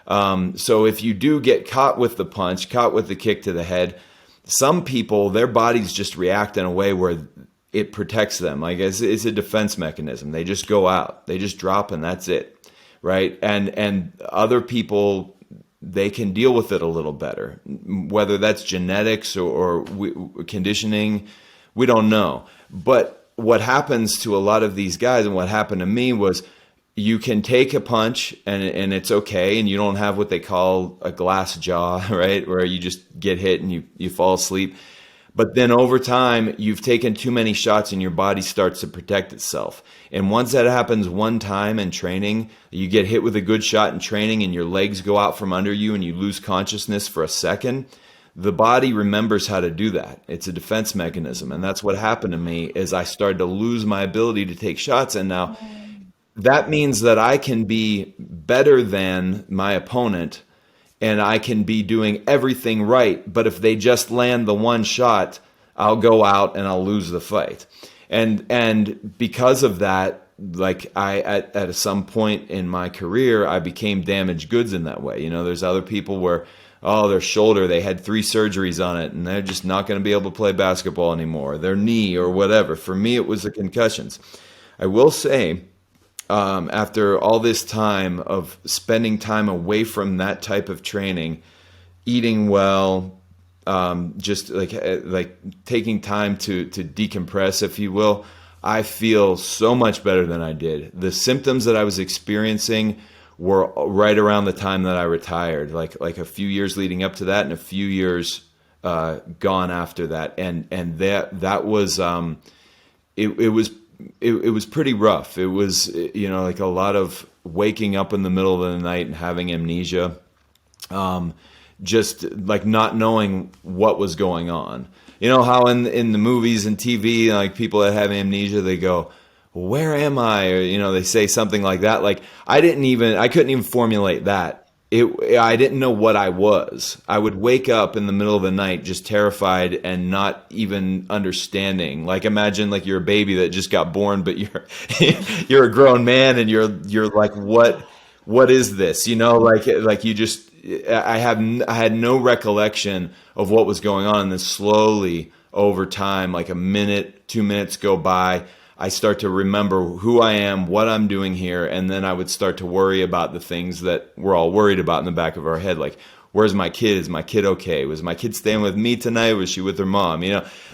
So if you do get caught with the punch, caught with the kick to the head, some people, their bodies just react in a way where it protects them. Like it's a defense mechanism. They just go out, they just drop, and that's it, right? And other people, they can deal with it a little better, whether that's genetics or conditioning, we don't know. But what happens to a lot of these guys, and what happened to me, was you can take a punch and it's okay, and you don't have what they call a glass jaw, right? Where you just get hit and you fall asleep. But then over time, you've taken too many shots and your body starts to protect itself. And once that happens one time in training, you get hit with a good shot in training and your legs go out from under you and you lose consciousness for a second, the body remembers how to do that. It's a defense mechanism. And that's what happened to me, is I started to lose my ability to take shots. And now that means that I can be better than my opponent and I can be doing everything right. But if they just land the one shot, I'll go out and I'll lose the fight. And because of that, like at some point in my career, I became damaged goods in that way. There's other people where, their shoulder, they had 3 surgeries on it and they're just not going to be able to play basketball anymore, their knee or whatever. For me, it was the concussions. I will say, after all this time of spending time away from that type of training, eating well, just like taking time to decompress, if you will, I feel so much better than I did. The symptoms that I was experiencing were right around the time that I retired, like a few years leading up to that and a few years gone after that. And that was it was pretty rough. It was, like a lot of waking up in the middle of the night and having amnesia, just like not knowing what was going on. You know how in the movies and TV, like people that have amnesia, they go, "Where am I?" Or, they say something like that. Like I couldn't even formulate that. I didn't know what I was. I would wake up in the middle of the night just terrified and not even understanding. Like imagine like you're a baby that just got born, but you're a grown man and you're like, what is this? Like you just, I had no recollection of what was going on. And then slowly over time, like a minute, 2 minutes go by, I start to remember who I am, what I'm doing here, and then I would start to worry about the things that we're all worried about in the back of our head, like, where's my kid? Is my kid okay? Was my kid staying with me tonight? Was she with her mom?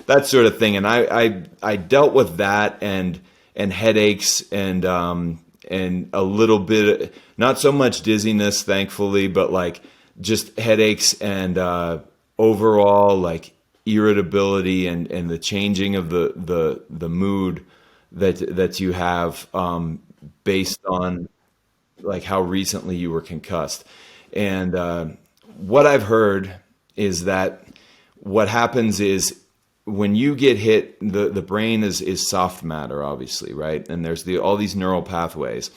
That sort of thing. And I dealt with that and headaches and a little bit, not so much dizziness, thankfully, but like just headaches and overall like irritability and the changing of the mood that you have based on like how recently you were concussed. And what I've heard is that what happens is when you get hit, the brain is soft matter, obviously, right? And there's all these neural pathways.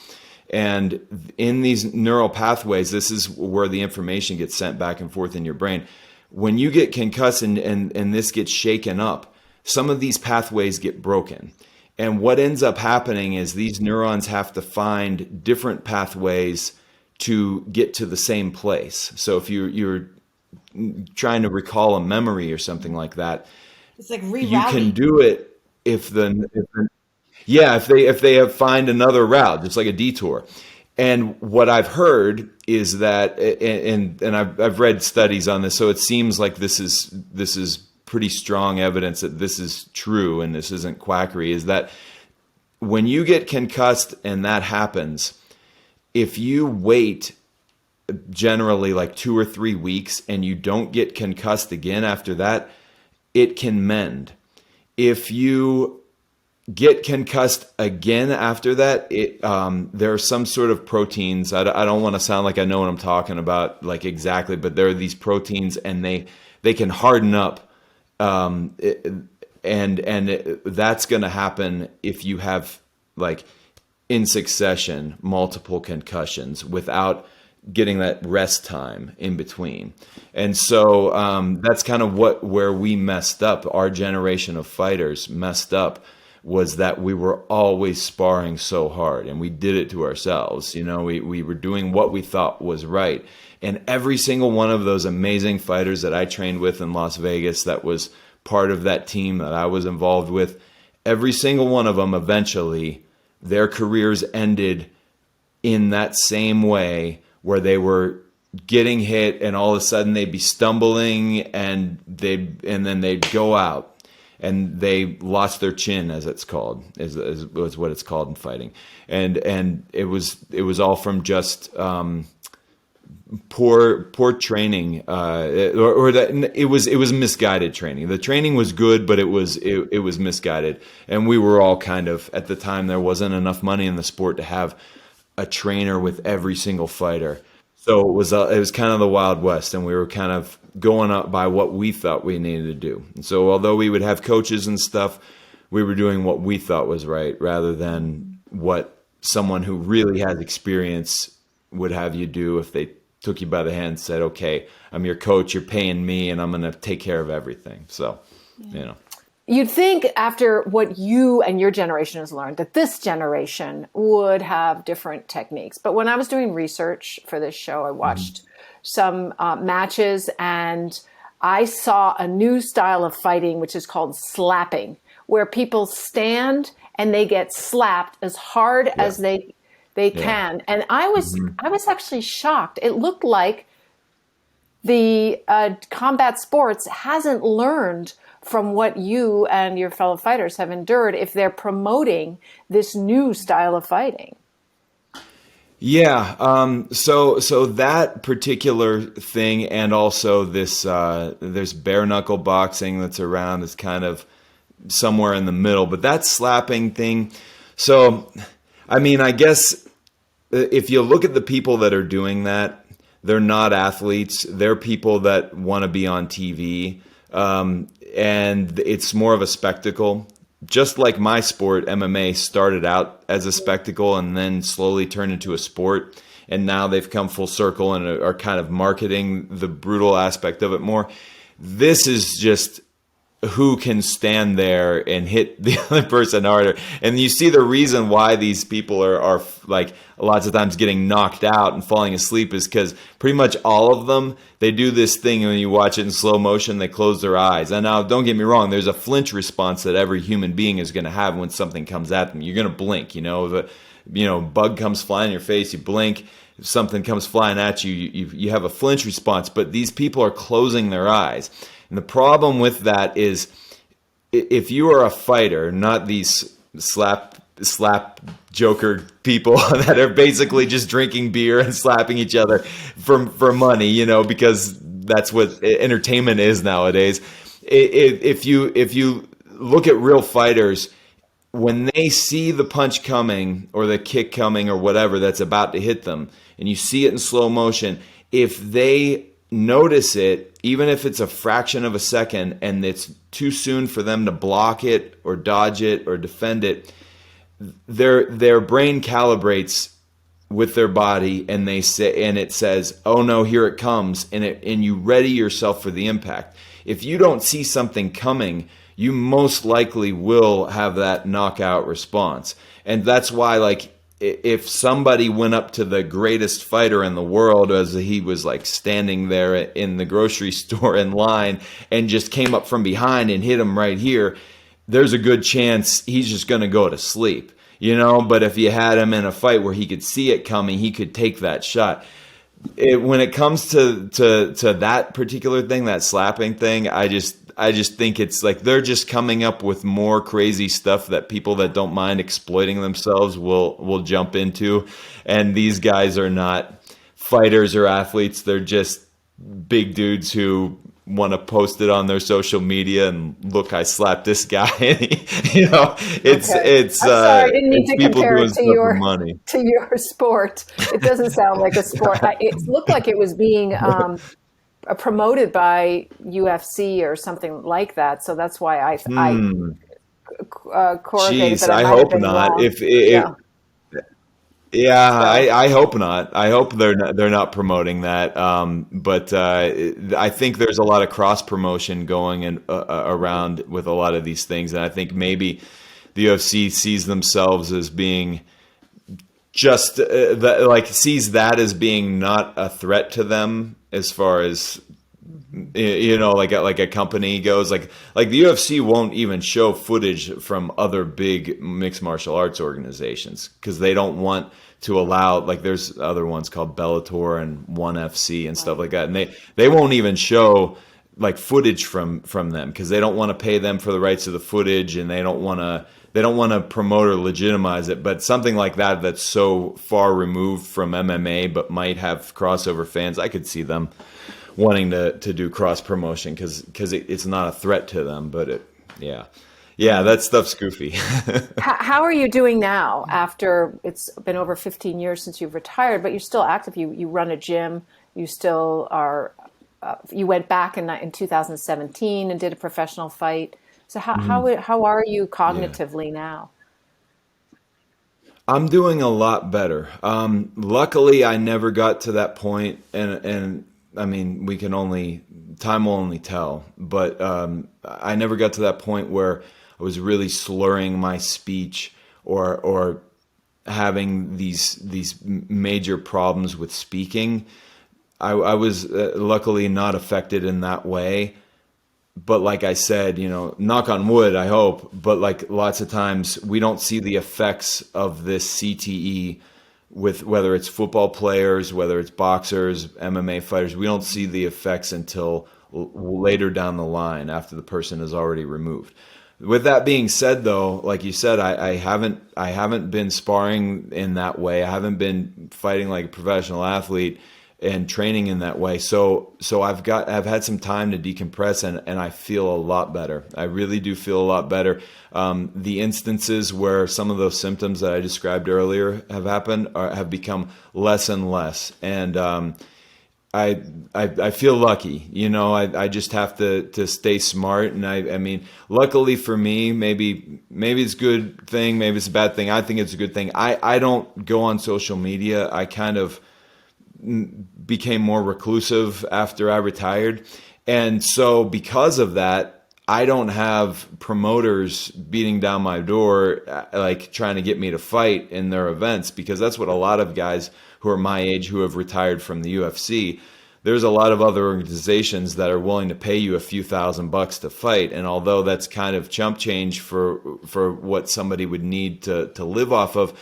And in these neural pathways, this is where the information gets sent back and forth in your brain. When you get concussed and this gets shaken up, some of these pathways get broken. And what ends up happening is these neurons have to find different pathways to get to the same place. So if you're trying to recall a memory or something like that, it's like rerouting. You can do it if they find another route, just like a detour. And what I've heard is that, and I've read studies on this, so it seems like this is pretty strong evidence that this is true and this isn't quackery, is that when you get concussed and that happens, if you wait generally like 2 or 3 weeks and you don't get concussed again after that, it can mend. If you get concussed again after that, there are some sort of proteins. I don't want to sound like I know what I'm talking about, like exactly, but there are these proteins, and they can harden up, that's going to happen if you have, like, in succession multiple concussions without getting that rest time in between. And so that's kind of where we messed up. Our generation of fighters messed up, was that we were always sparring so hard, and we did it to ourselves. You know, we were doing what we thought was right. And every single one of those amazing fighters that I trained with in Las Vegas, that was part of that team that I was involved with, every single one of them, eventually, their careers ended in that same way, where they were getting hit and all of a sudden they'd be stumbling and then they'd go out and they lost their chin, as it's called, is what it's called in fighting. And it was all from just poor training, or that it was misguided training. The training was good, but it was misguided. And we were all kind of, at the time, there wasn't enough money in the sport to have a trainer with every single fighter. So it was kind of the Wild West, and we were kind of going up by what we thought we needed to do. And so although we would have coaches and stuff, we were doing what we thought was right, rather than what someone who really has experience would have you do if they took you by the hand and said, okay, I'm your coach, you're paying me, and I'm going to take care of everything. So, you know. You'd think, after what you and your generation has learned, that this generation would have different techniques. But when I was doing research for this show, I watched some matches, and I saw a new style of fighting, which is called slapping, where people stand and they get slapped as hard as they can. And I was actually shocked. It looked like the combat sports hasn't learned from what you and your fellow fighters have endured if they're promoting this new style of fighting. Yeah. So that particular thing, and also this, there's bare knuckle boxing that's around, that's kind of somewhere in the middle, but that slapping thing. So, I mean, I guess if you look at the people that are doing that, they're not athletes. They're people that want to be on TV. And it's more of a spectacle. Just like my sport, MMA, started out as a spectacle and then slowly turned into a sport. And now they've come full circle and are kind of marketing the brutal aspect of it more. This is just who can stand there and hit the other person harder. And you see the reason why these people are like lots of times getting knocked out and falling asleep is because pretty much all of them, they do this thing, and when you watch it in slow motion, they close their eyes. And now, don't get me wrong, there's a flinch response that every human being is going to have when something comes at them. You're going to blink, if a bug comes flying in your face, you blink. If something comes flying at you, you have a flinch response. But these people are closing their eyes. And the problem with that is, if you are a fighter, not these slap joker people that are basically just drinking beer and slapping each other for money, because that's what entertainment is nowadays. If you look at real fighters, when they see the punch coming or the kick coming or whatever that's about to hit them, and you see it in slow motion, if they notice it, even if it's a fraction of a second and it's too soon for them to block it or dodge it or defend it, their brain calibrates with their body, and it says, oh no, here it comes, and you ready yourself for the impact. If you don't see something coming, you most likely will have that knockout response. And that's why, like, if somebody went up to the greatest fighter in the world as he was like standing there in the grocery store in line and just came up from behind and hit him right here, there's a good chance he's just going to go to sleep, But if you had him in a fight where he could see it coming, he could take that shot. When it comes to that particular thing, that slapping thing, I just think it's like they're just coming up with more crazy stuff that people that don't mind exploiting themselves will jump into. And these guys are not fighters or athletes. They're just big dudes who want to post it on their social media and look, I slapped this guy. It's Okay. I'm sorry, I didn't mean it's to people compare doing it stuff for money. to your sport. It doesn't sound like a sport. It looked like it was being promoted by UFC or something like that. So that's why I corrugated Jeez, that I I might have hope been not. wrong. If it, Yeah. Yeah, So I hope not. I hope they're not promoting that. But I think there's a lot of cross promotion going around with a lot of these things, and I think maybe the UFC sees themselves as being just sees that as being not a threat to them as far as like a company goes. Like the UFC won't even show footage from other big mixed martial arts organizations because they don't want to allow, like, there's other ones called Bellator and ONE FC and stuff like that, and they won't even show like footage from them because they don't want to pay them for the rights to the footage, and they don't want to promote or legitimize it. But something like that that's so far removed from MMA but might have crossover fans, I could see them wanting to do cross promotion because it's not a threat to them. But that stuff's goofy. how are you doing now after it's been over 15 years since you've retired, but you're still active? You run a gym. You still are. You went back in 2017 and did a professional fight. So how are you Yeah. cognitively now? I'm doing a lot better. Luckily, I never got to that point, and I mean, time will only tell. But I never got to that point where I was really slurring my speech or having these major problems with speaking. I was luckily not affected in that way. But like I said, knock on wood, I hope, but like lots of times we don't see the effects of this CTE with whether it's football players, whether it's boxers, MMA fighters. We don't see the effects until later down the line after the person is already removed. With that being said, though, like you said, I haven't been sparring in that way. I haven't been fighting like a professional athlete and training in that way. So I've had some time to decompress, and I feel a lot better. I really do feel a lot better. The instances where some of those symptoms that I described earlier have happened have become less and less. And I feel lucky. I just have to stay smart. And I mean, luckily for me, maybe it's a good thing, maybe it's a bad thing. I think it's a good thing. I don't go on social media. I kind of became more reclusive after I retired. And so because of that, I don't have promoters beating down my door, like trying to get me to fight in their events, because that's what a lot of guys who are my age who have retired from the UFC, there's a lot of other organizations that are willing to pay you a few $1,000 to fight. And although that's kind of chump change for what somebody would need to live off of,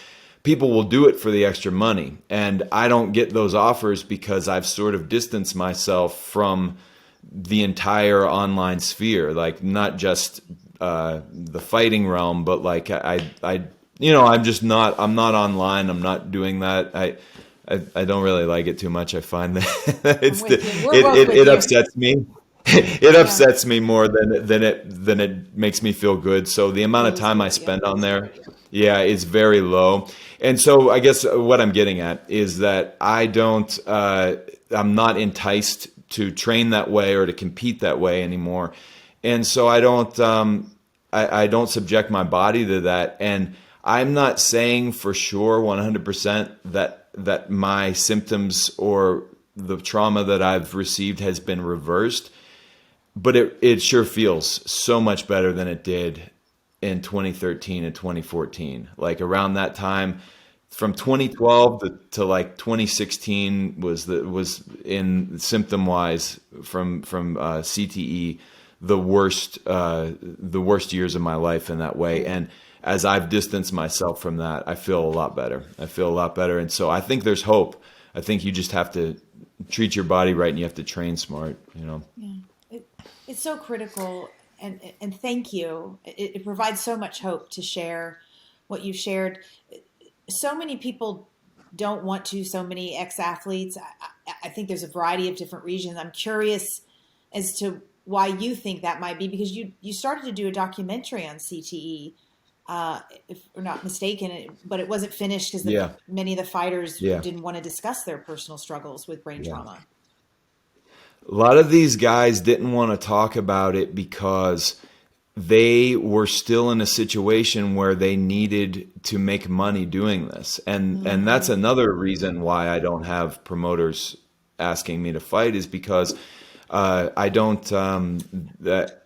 people will do it for the extra money. And I don't get those offers because I've sort of distanced myself from the entire online sphere, like not just the fighting realm, but like I'm not online. I'm not doing that. I don't really like it too much. I find that it upsets me. It upsets me more than it makes me feel good. So the amount of time I spend on there, is very low. And so I guess what I'm getting at is that I'm not enticed to train that way or to compete that way anymore. And so I don't subject my body to that. And I'm not saying for sure 100% that my symptoms or the trauma that I've received has been reversed, but it sure feels so much better than it did in 2013 and 2014. Like around that time, from 2012 to like 2016 was in symptom wise from CTE the worst years of my life in that way. And as I've distanced myself from that, I feel a lot better. And so I think there's hope. I think you just have to treat your body right, and you have to train smart. Yeah. It's so critical, and thank you. It provides so much hope to share what you shared. So many people don't want to. So many ex-athletes. I think there's a variety of different reasons. I'm curious as to why you think that might be, because you started to do a documentary on CTE, if we're not mistaken, but it wasn't finished because Yeah. many of the fighters Yeah. didn't want to discuss their personal struggles with brain Yeah. trauma. A lot of these guys didn't want to talk about it because they were still in a situation where they needed to make money doing this. And that's another reason why I don't have promoters asking me to fight, is because I don't that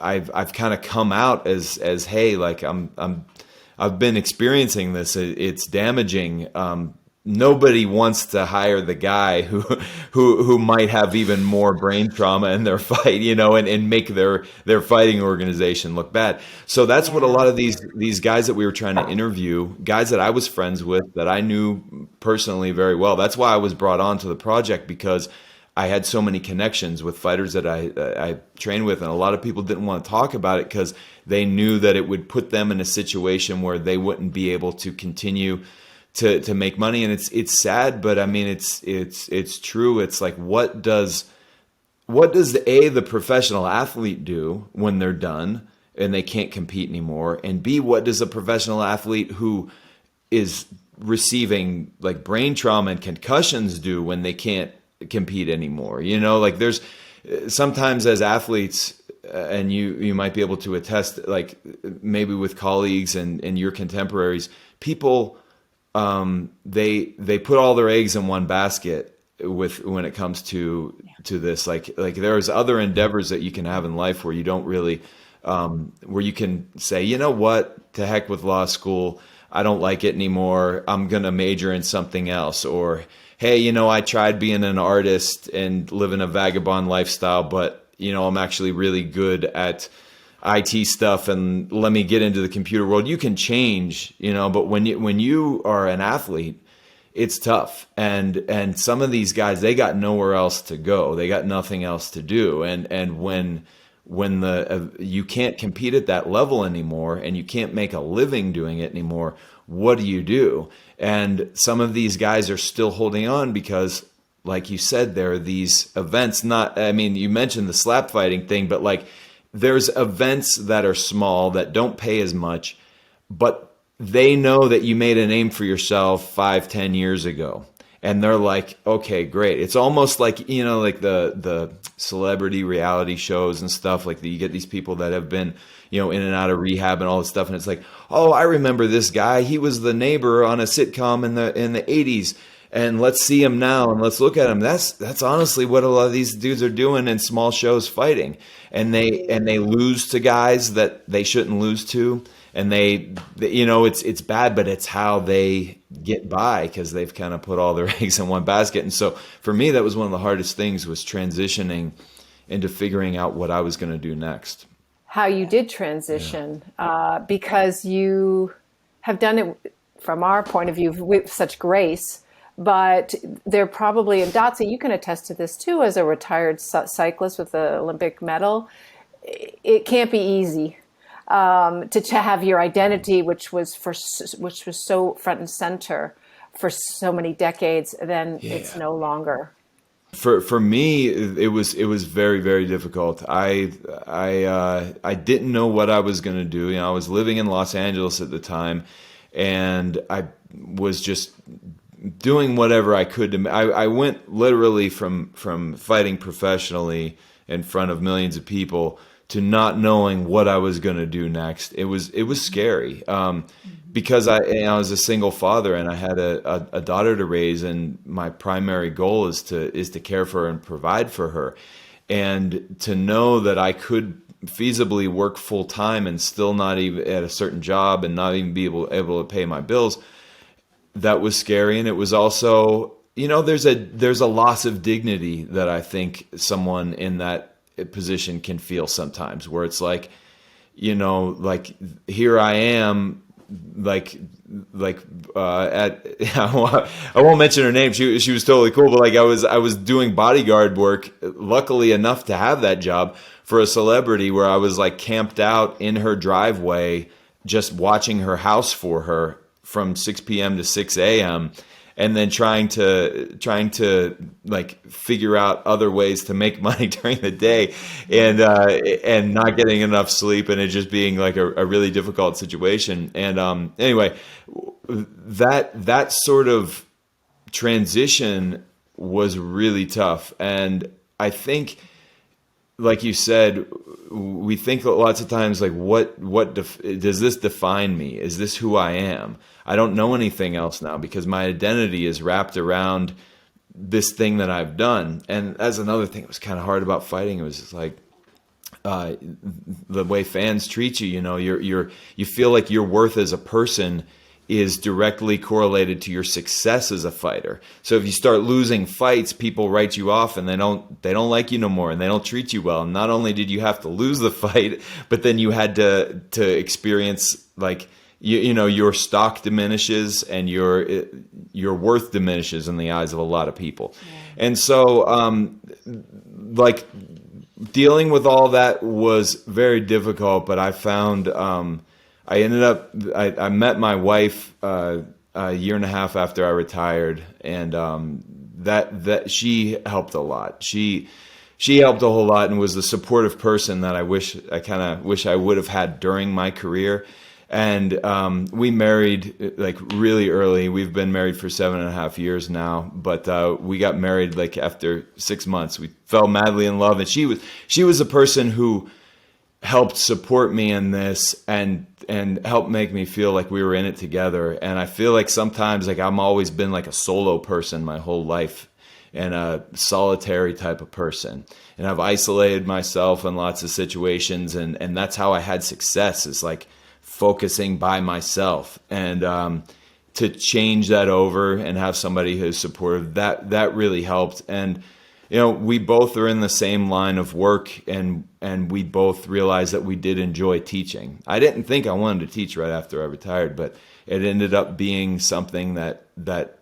I've kind of come out as hey, like I've been experiencing this. It's damaging. Nobody wants to hire the guy who might have even more brain trauma in their fight, and make their fighting organization look bad. So that's what a lot of these guys that we were trying to interview, guys that I was friends with, that I knew personally very well. That's why I was brought on to the project, because I had so many connections with fighters that I trained with, and a lot of people didn't want to talk about it because they knew that it would put them in a situation where they wouldn't be able to continue to make money. And it's sad, but I mean it's true. It's like, what does the professional athlete do when they're done and they can't compete anymore? And B, what does a professional athlete who is receiving like brain trauma and concussions do when they can't compete anymore? Like there's sometimes as athletes, and you might be able to attest, like maybe with colleagues and your contemporaries, people they put all their eggs in one basket when it comes to this. Like there's other endeavors that you can have in life where you don't really where you can say, you know what, to heck with law school, I don't like it anymore, I'm gonna major in something else. Or hey, I tried being an artist and living a vagabond lifestyle, but I'm actually really good at IT stuff, and let me get into the computer world. You can change, but when you are an athlete, it's tough. And some of these guys, they got nowhere else to go. They got nothing else to do. And when you can't compete at that level anymore, and you can't make a living doing it anymore, what do you do? And some of these guys are still holding on because, like you said, there are these events. You mentioned the slap fighting thing, but like, there's events that are small that don't pay as much, but they know that you made a name for yourself 5-10 years ago. And they're like, okay, great. It's almost like, like the celebrity reality shows and stuff. Like you get these people that have been, in and out of rehab and all this stuff. And it's like, oh, I remember this guy. He was the neighbor on a sitcom in the 80s. And let's see him now, and let's look at him. That's honestly what a lot of these dudes are doing in small shows, fighting. And they lose to guys that they shouldn't lose to. And it's bad, but it's how they get by, because they've kind of put all their eggs in one basket. And so for me, that was one of the hardest things, was transitioning into figuring out what I was going to do next. How you did transition, because you have done it from our point of view with such grace. But they're probably, and Dotsie, you can attest to this too, as a retired cyclist with the Olympic medal, it can't be easy to have your identity, which was so front and center for so many decades, then it's no longer. For me, it was very, very difficult. I didn't know what I was going to do. I was living in Los Angeles at the time, and I was just doing whatever I could. I went literally from fighting professionally in front of millions of people to not knowing what I was going to do next. It was scary, because I was a single father, and I had a daughter to raise, and my primary goal is to care for her and provide for her. And to know that I could feasibly work full time and still not even at a certain job and not even be able to pay my bills, that was scary. And it was also, there's a loss of dignity that I think someone in that position can feel sometimes, where it's like, like here I am like like at I won't mention her name. She was totally cool, but like I was doing bodyguard work, luckily enough to have that job for a celebrity, where I was like camped out in her driveway just watching her house for her from 6 p.m. to 6 a.m. and then trying to like figure out other ways to make money during the day, and not getting enough sleep, and it just being like a really difficult situation. And anyway, that sort of transition was really tough. And I think, like you said, we think lots of times like, does this define me? Is this who I am? I don't know anything else now, because my identity is wrapped around this thing that I've done. And that's another thing that was kind of hard about fighting. It was just like the way fans treat you. You know, you feel like your worth as a person is directly correlated to your success as a fighter. So if you start losing fights, people write you off, and they don't like you no more, and they don't treat you well. And not only did you have to lose the fight, but then you had to experience like, you know, your stock diminishes and your worth diminishes in the eyes of a lot of people. Yeah. And so like dealing with all that was very difficult, but I found I met my wife a year and a half after I retired, and that she helped a lot. She helped a whole lot and was the supportive person that I kind of wish I would have had during my career. And we married like really early. We've been married for 7.5 years now, but we got married like after 6 months. We fell madly in love, and she was a person who helped support me in this and helped make me feel like we were in it together. And I feel like sometimes like I'm always been like a solo person my whole life, and a solitary type of person. And I've isolated myself in lots of situations, and that's how I had success, is like focusing by myself. And to change that over and have somebody who's supportive, that really helped. And you know, we both are in the same line of work, and we both realized that we did enjoy teaching. I didn't think I wanted to teach right after I retired, but it ended up being something that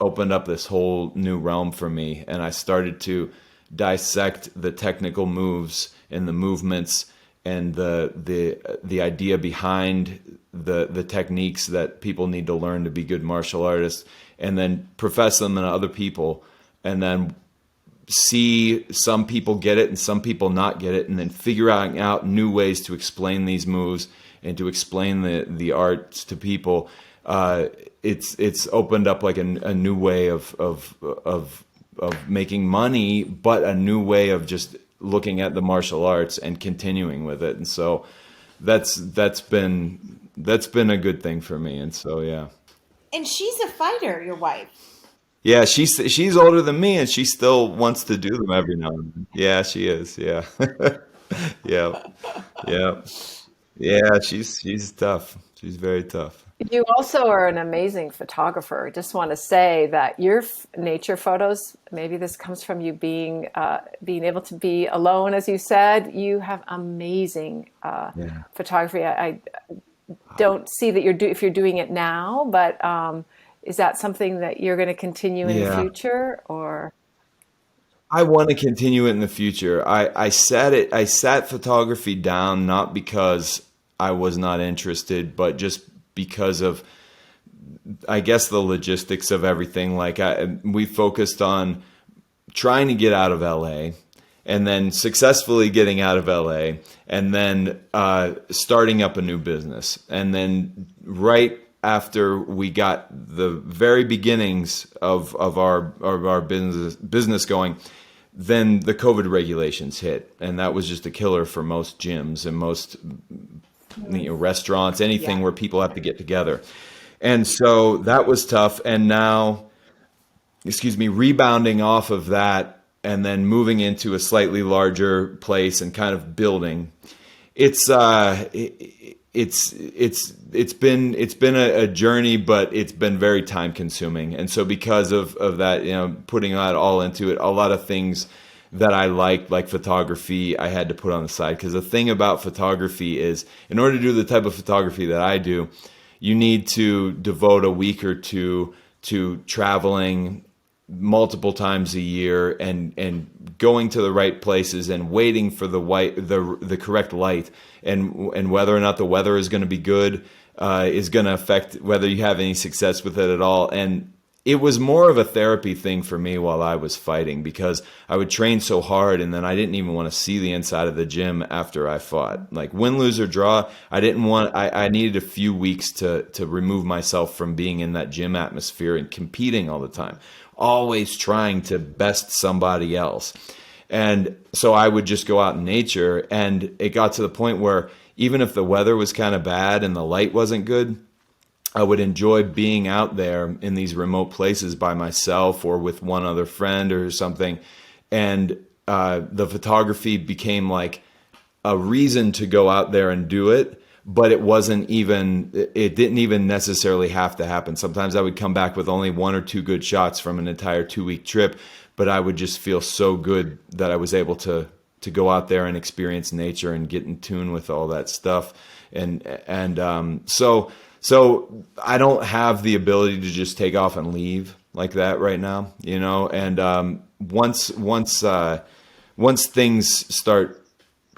opened up this whole new realm for me. And I started to dissect the technical moves and the movements and the idea behind the techniques that people need to learn to be good martial artists, and then profess them in other people, and then see some people get it and some people not get it, and then figuring out new ways to explain these moves and to explain the arts to people. It's opened up like a new way of making money, but a new way of just looking at the martial arts and continuing with it. And so that's been a good thing for me. And so, yeah. And she's a fighter, your wife. Yeah, she's older than me, and she still wants to do them every now and then. Yeah, she is. Yeah. Yeah. Yeah. Yeah, she's tough. She's very tough. You also are an amazing photographer. I just want to say that your nature photos, maybe this comes from you being able to be alone, as you said. You have amazing photography. I don't see that if you're doing it now, but is that something that you're going to continue in the future, or? I want to continue it in the future. I sat photography down, not because I was not interested, but just because of, I guess, the logistics of everything. Like we focused on trying to get out of LA, and then successfully getting out of LA, and then starting up a new business. And then right after we got the very beginnings of our business going, then the COVID regulations hit, and that was just a killer for most gyms and most restaurants, anything where people have to get together. And so that was tough. And now, rebounding off of that and then moving into a slightly larger place and kind of building, it's been a journey, but it's been very time consuming. And so because of that, putting that all into it, a lot of things that I liked, like photography, I had to put on the side. Because the thing about photography is, in order to do the type of photography that I do, you need to devote a week or two to traveling multiple times a year and going to the right places and waiting for the correct light, and whether or not the weather is going to be good is going to affect whether you have any success with it at all. And it was more of a therapy thing for me while I was fighting, because I would train so hard and then I didn't even want to see the inside of the gym after I fought. Like win, lose, or draw, I needed a few weeks to remove myself from being in that gym atmosphere and competing all the time, always trying to best somebody else. And so I would just go out in nature, and it got to the point where even if the weather was kind of bad and the light wasn't good, I would enjoy being out there in these remote places by myself or with one other friend or something. And the photography became like a reason to go out there and do it, but it didn't even necessarily have to happen. Sometimes I would come back with only 1 or 2 good shots from an entire 2-week trip, but I would just feel so good that I was able to go out there and experience nature and get in tune with all that stuff. So I don't have the ability to just take off and leave like that right now, and once things start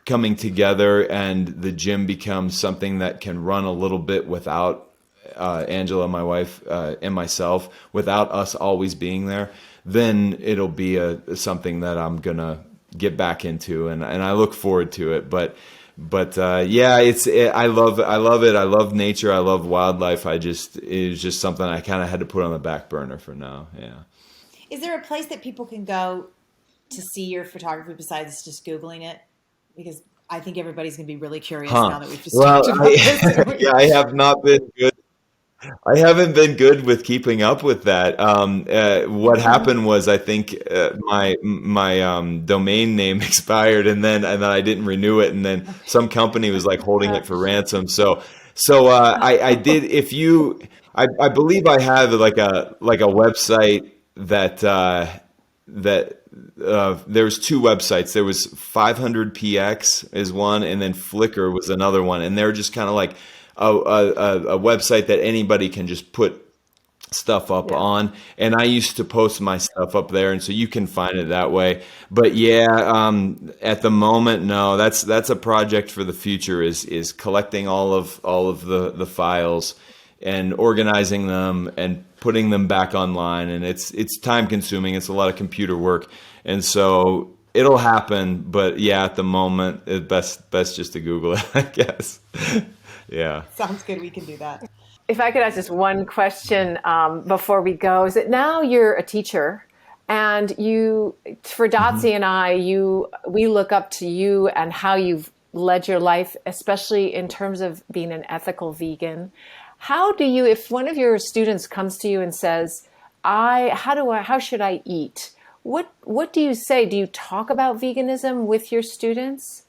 coming together and the gym becomes something that can run a little bit without Angela, my wife, and myself, without us always being there, then it'll be something that I'm gonna get back into, and I look forward to it. But yeah, I love it. I love nature. I love wildlife. It was just something I kind of had to put on the back burner for now. Yeah. Is there a place that people can go to see your photography besides just Googling it? Because I think everybody's going to be really curious now that we've just talked about this. Yeah, I have not been good. I haven't been good with keeping up with that. What happened was, I think my domain name expired, and then I didn't renew it, and then some company was like holding it for ransom. So I did. I believe I have like a website that there's 2 websites. There was 500px is one, and then Flickr was another one, and they're just kind of like a website that anybody can just put stuff up on, and I used to post my stuff up there, and so you can find it that way. But yeah, at the moment, no, that's a project for the future, is collecting all of the files and organizing them and putting them back online, and it's time consuming. It's a lot of computer work, and so it'll happen. But yeah, at the moment, it's best just to Google it, I guess. Yeah. Sounds good. We can do that. If I could ask just one question before we go, is that now you're a teacher, and you, for Dotsie and I, we look up to you and how you've led your life, especially in terms of being an ethical vegan. How do you, if one of your students comes to you and says, how should I eat? What do you say? Do you talk about veganism with your students?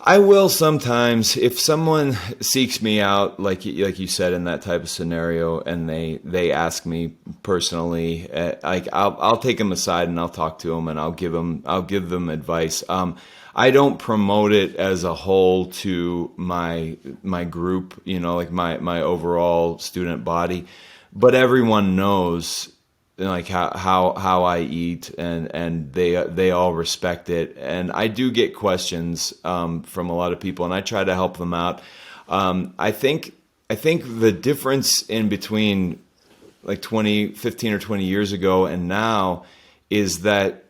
I will sometimes. If someone seeks me out, like you said, in that type of scenario, and they ask me personally, I'll take them aside and I'll talk to them, and I'll give them advice. I don't promote it as a whole to my group, like my overall student body, but everyone knows like how I eat, and they all respect it. And I do get questions from a lot of people, and I try to help them out. I think the difference in between like 15 or 20 years ago and now is that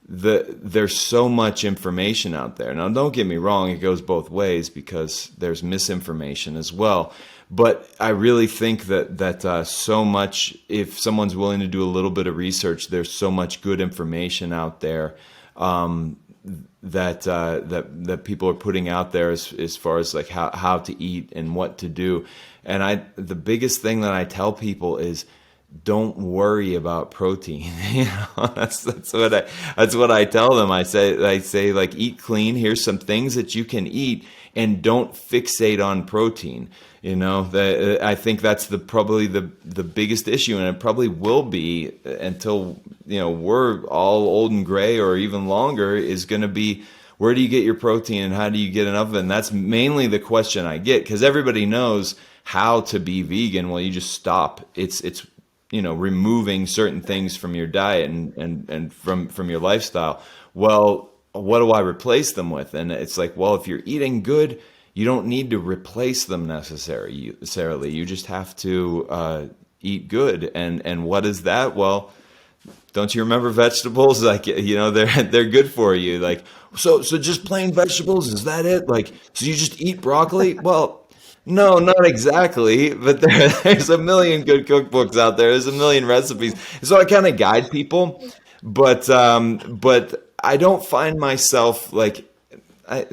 there's so much information out there. Now, don't get me wrong, it goes both ways, because there's misinformation as well. But I really think that so much, if someone's willing to do a little bit of research, there's so much good information out there that people are putting out there as far as like how to eat and what to do. And the biggest thing that I tell people is, don't worry about protein. That's what I tell them. I say like, eat clean. Here's some things that you can eat, and don't fixate on protein. I think that's probably the biggest issue, and it probably will be until we're all old and gray, or even longer, is going to be, where do you get your protein and how do you get enough of it? And that's mainly the question I get, because everybody knows how to be vegan. Well, you just stop. It's removing certain things from your diet and from your lifestyle. Well, what do I replace them with? And it's like, well, if you're eating good, you don't need to replace them necessarily. You just have to eat good. And what is that? Well, don't you remember vegetables? Like, they're good for you. Like, so just plain vegetables, is that it? Like, so you just eat broccoli? Well, no, not exactly, but there's a million good cookbooks out there. There's a million recipes. So I kind of guide people, but I don't find myself like, I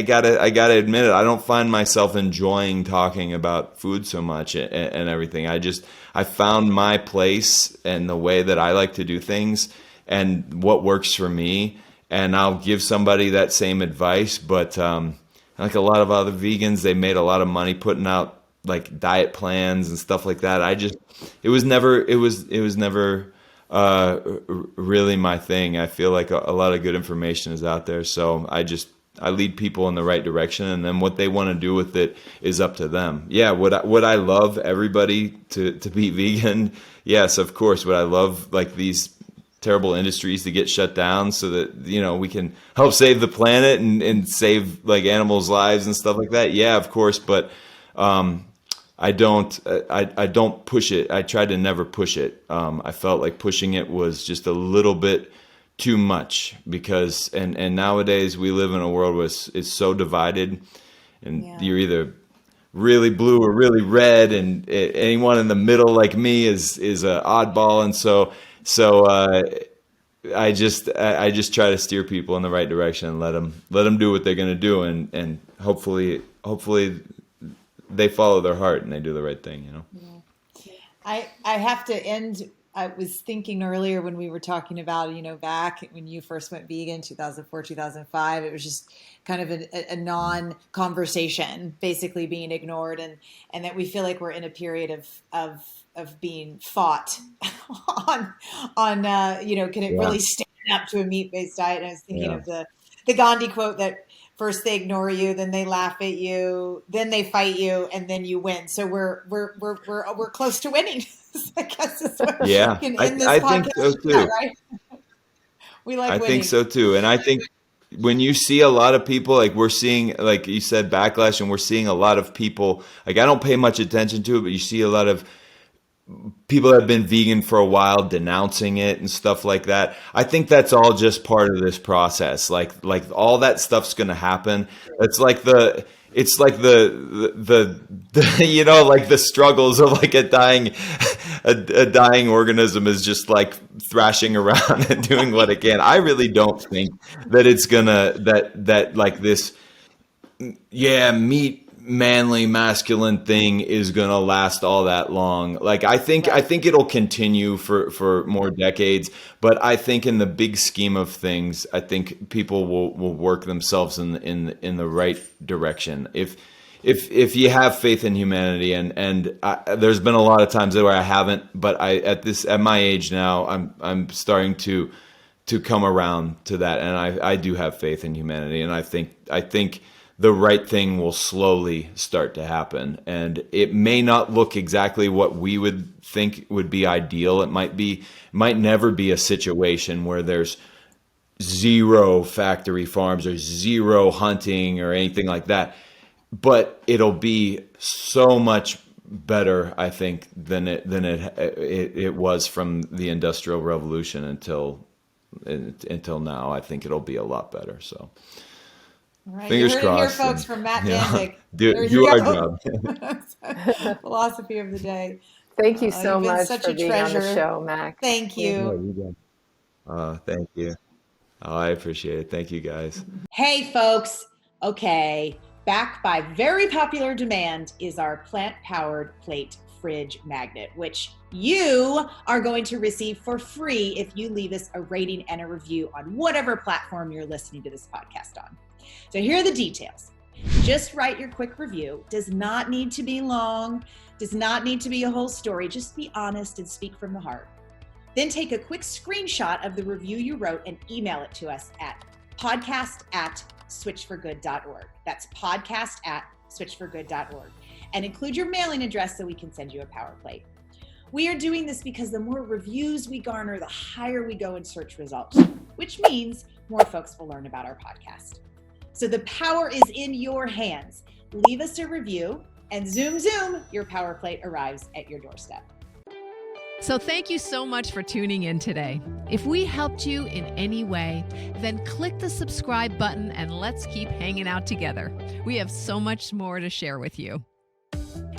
gotta admit it. I don't find myself enjoying talking about food so much and everything. I found my place and the way that I like to do things and what works for me. And I'll give somebody that same advice, but like a lot of other vegans, they made a lot of money putting out like diet plans and stuff like that. It was never really my thing. I feel like a lot of good information is out there, so I lead people in the right direction, and then what they want to do with it is up to them. Yeah, would I love everybody to be vegan? Yes, of course. Would I love like these terrible industries to get shut down so that we can help save the planet and save like animals' lives and stuff like that? Yeah, of course. But I don't push it. I try to never push it. I felt like pushing it was just a little bit too much, because and nowadays we live in a world where it's so divided, and you're either really blue or really red, and anyone in the middle like me is a oddball. And so I just try to steer people in the right direction and let them do what they're going to do, and hopefully they follow their heart and they do the right thing. I have to end. I was thinking earlier when we were talking about, back when you first went vegan, 2004, 2005, it was just kind of a non-conversation, basically being ignored, and that we feel like we're in a period of being fought on can it really stand up to a meat-based diet? And I was thinking of the Gandhi quote that first they ignore you, then they laugh at you, then they fight you, and then you win. So we're close to winning. I guess is what in this I podcast, think so too. Right? We like I winning. think so too. And I think when you see a lot of people, like we're seeing, like you said, backlash, and we're seeing a lot of people, like I don't pay much attention to it, but you see a lot of people that have been vegan for a while denouncing it and stuff like that. I think that's all just part of this process. Like all that stuff's going to happen. It's like the like the struggles of like a dying organism is just like thrashing around and doing what it can. I really don't think that it's gonna that like this meat manly masculine thing is going to last all that long. Like I think it'll continue for more decades, but I think in the big scheme of things, I think people will work themselves in the right direction. If you have faith in humanity, and there's been a lot of times where I haven't, but at my age now, I'm starting to come around to that, and I do have faith in humanity, and I think the right thing will slowly start to happen. And it may not look exactly what we would think would be ideal. It might never be a situation where there's 0 factory farms or 0 hunting or anything like that. But it'll be so much better, I think, than it was from the Industrial Revolution until now. I think it'll be a lot better. So. Right. Fingers crossed. Here, folks, from Matt Danzig. Do our job. Philosophy of the day. Thank you so much such for a being treasure. on the show, Mac. Thank you. Thank you. Oh, I appreciate it. Thank you, guys. Hey, folks. Okay. Back by very popular demand is our plant-powered plate fridge magnet, which you are going to receive for free if you leave us a rating and a review on whatever platform you're listening to this podcast on. So here are the details. Just write your quick review. Does not need to be long, does not need to be a whole story. Just be honest and speak from the heart. Then take a quick screenshot of the review you wrote and email it to us at podcast@switch4good.org. That's podcast@switch4good.org. And include your mailing address so we can send you a power plate. We are doing this because the more reviews we garner, the higher we go in search results, which means more folks will learn about our podcast. So the power is in your hands. Leave us a review and zoom, zoom, your power plate arrives at your doorstep. So thank you so much for tuning in today. If we helped you in any way, then click the subscribe button and let's keep hanging out together. We have so much more to share with you.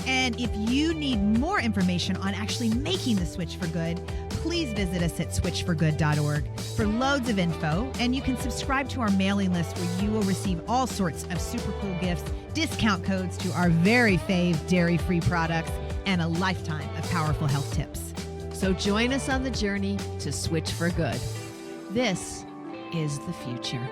And if you need more information on actually making the Switch for Good, please visit us at switch4good.org for loads of info. And you can subscribe to our mailing list where you will receive all sorts of super cool gifts, discount codes to our very fave dairy-free products, and a lifetime of powerful health tips. So join us on the journey to Switch for Good. This is the future.